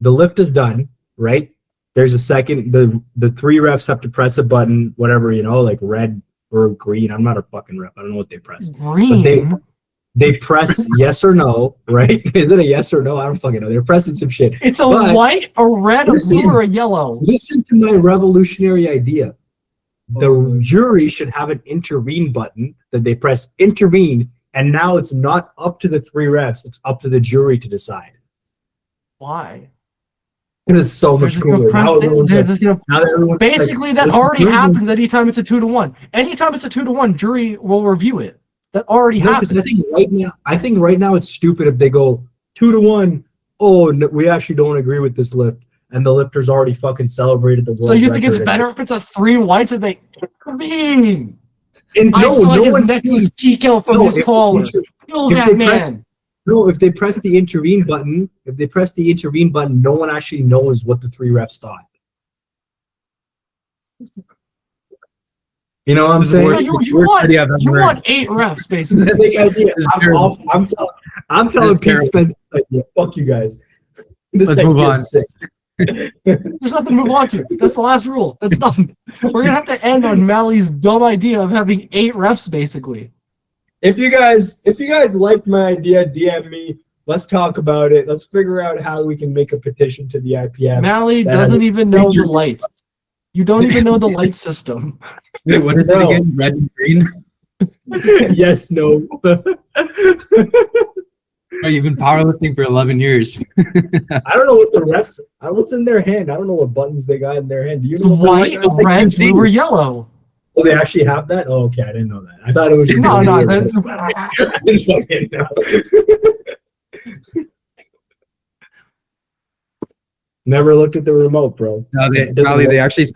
The lift is done, right? There's a second, the 3 refs have to press a button, whatever, like red or green. I'm not a fucking ref. I don't know what they press.
Green?
But they press yes or no, right? Is it a yes or no? I don't fucking know. They're pressing some shit.
It's a white, a red, a blue, or a yellow.
Listen to my revolutionary idea. The jury should have an intervene button that they press intervene, and now it's not up to the 3 refs. It's up to the jury to decide.
Why?
It is so
They're
much
just gonna
cooler.
press-
Now
they-
everyone's
they're
like,
just gonna-
now that everyone's
basically,
like,
that
"Let's
already
prove them."
happens anytime it's a 2-1. Anytime it's a 2-1, jury will review it. That already
No,
happens.
because I think right now it's stupid if they go 2-1. Oh, no, we actually don't agree with this lift, and the lifter's already fucking celebrated the world
So you think it's
record.
better if it's a 3 whites and they intervene?
And
I saw
no
his
one
necklace
sees.
peek out from
No,
his
if-
collar.
if-
Kill
if
that
they
man.
press- No, if they press the intervene button, no one actually knows what the 3 refs thought. You know what I'm saying?
So you want 8 refs, basically.
This is the idea. I'm telling
That's
Pete
terrible.
Spence, like, yeah, fuck you guys. This
Let's move
idea
on.
is sick.
There's nothing to move on to. That's the last rule. That's nothing. We're gonna have to end on Mally's dumb idea of having 8 refs, basically.
If you guys like my idea, DM me. Let's talk about it. Let's figure out how we can make a petition to the IPF.
Mally
That
doesn't
has-
even know the lights. You don't even know the light system.
Wait, what is
No.
it again? Red and green?
Yes, no.
Oh, you've been powerlifting for 11 years.
I don't know what the refs. What's in their hand? I don't know what buttons they got in their hand. Do you know?
White, red, blue, or yellow.
Oh, they actually have that. Oh, okay. I didn't know that. I thought it was just
No, no.
weird.
That's,
I didn't fucking know. Never looked at the remote, bro.
No,
It doesn't
Molly, they
work.
actually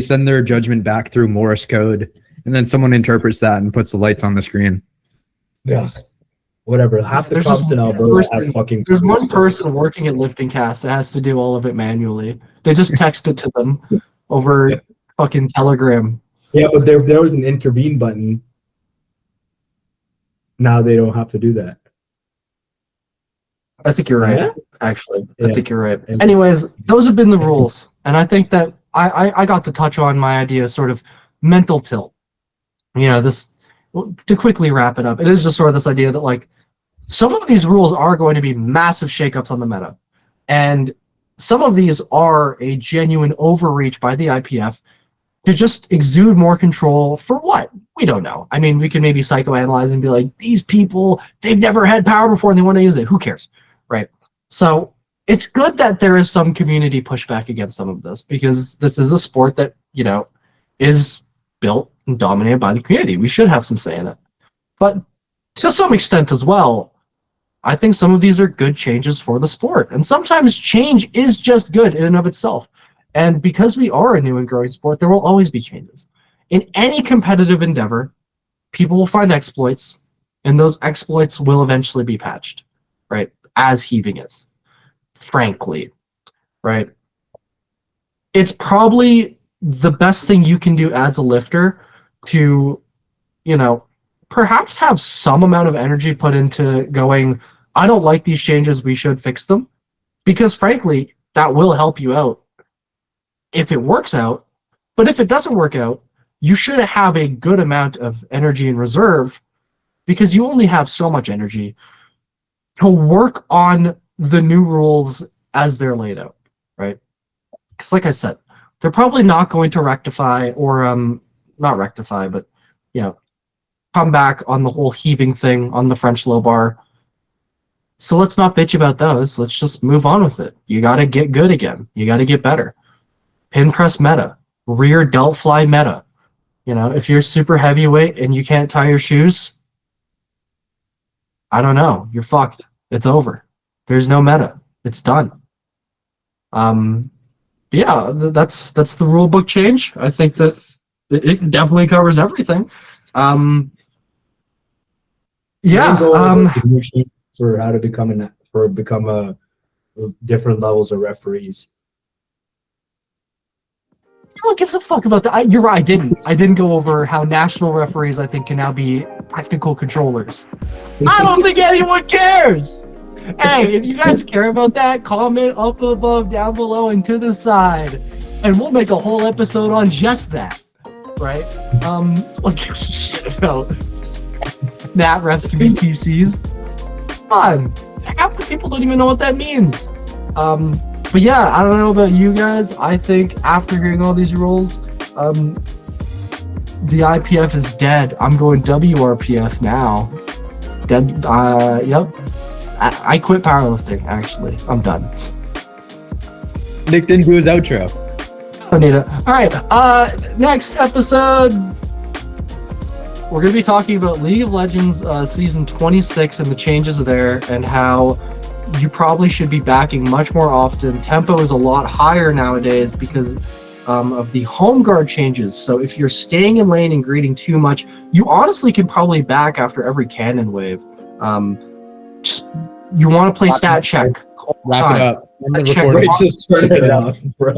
send their judgment back through Morse code, and then someone interprets that and puts the lights on the screen.
Yeah. Whatever. Half the
There's
cops
just
in
one
Alberta
person-
have fucking.
there's one person working at Lifting Cast that has to do all of it manually. They just text it to them over fucking Telegram.
Yeah, but there was an intervene button. Now they don't have to do that.
I think you're right.
Yeah?
Actually,
Yeah.
I think you're right.
Yeah.
Anyways, those have been the rules, and I think that I got to touch on my idea of sort of mental tilt. You know, this to quickly wrap it up. It is just sort of this idea that like some of these rules are going to be massive shakeups on the meta, and some of these are a genuine overreach by the IPF to just exude more control for what? We don't know. I mean, we can maybe psychoanalyze and be like, these people, they've never had power before and they want to use it. Who cares? Right? So it's good that there is some community pushback against some of this because this is a sport that, you know, is built and dominated by the community. We should have some say in it. But to some extent as well, I think some of these are good changes for the sport. And sometimes change is just good in and of itself. And because we are a new and growing sport, there will always be changes. In any competitive endeavor, people will find exploits, and those exploits will eventually be patched, right? As heaving is, frankly, right? It's probably the best thing you can do as a lifter to, you know, perhaps have some amount of energy put into going, I don't like these changes, we should fix them. Because frankly, that will help you out if it works out. But if it doesn't work out, you should have a good amount of energy in reserve because you only have so much energy to work on the new rules as they're laid out, right? Because like I said, they're probably not going to rectify or not rectify, but, you know, come back on the whole heaving thing on the French low bar. So let's not bitch about those. Let's just move on with it. You got to get good again. You got to get better. Pin press meta, rear delt fly meta. You know, if you're super heavyweight and you can't tie your shoes, I don't know. You're fucked. It's over. There's no meta. It's done. Yeah, that's the rule book change. I think that it definitely covers everything.
For how to become a different levels of referees.
Who gives a fuck about that? You're right. I didn't go over how national referees, I think, can now be technical controllers. I don't think anyone cares. Hey, if you guys care about that, comment up above, down below, and to the side, and we'll make a whole episode on just that. Right? What gives a shit about Nat refs can be TCs? Come on, half the people don't even know what that means. But yeah, I don't know about you guys. I think after hearing all these rules, the IPF is dead. I'm going WRPF now. Dead. Yep. I quit powerlifting. Actually, I'm done.
Nick didn't do his outro.
Anita. All right. Next episode, we're going to be talking about League of Legends season 26 and the changes there, and how you probably should be backing much more often. Tempo is a lot higher nowadays because of the home guard changes. So if you're staying in lane and greeting too much, you honestly can probably back after every cannon wave. You want to play stat check all the
Wrap it
time.
up. End the
Check
recording.
the
Just turn it off, bro.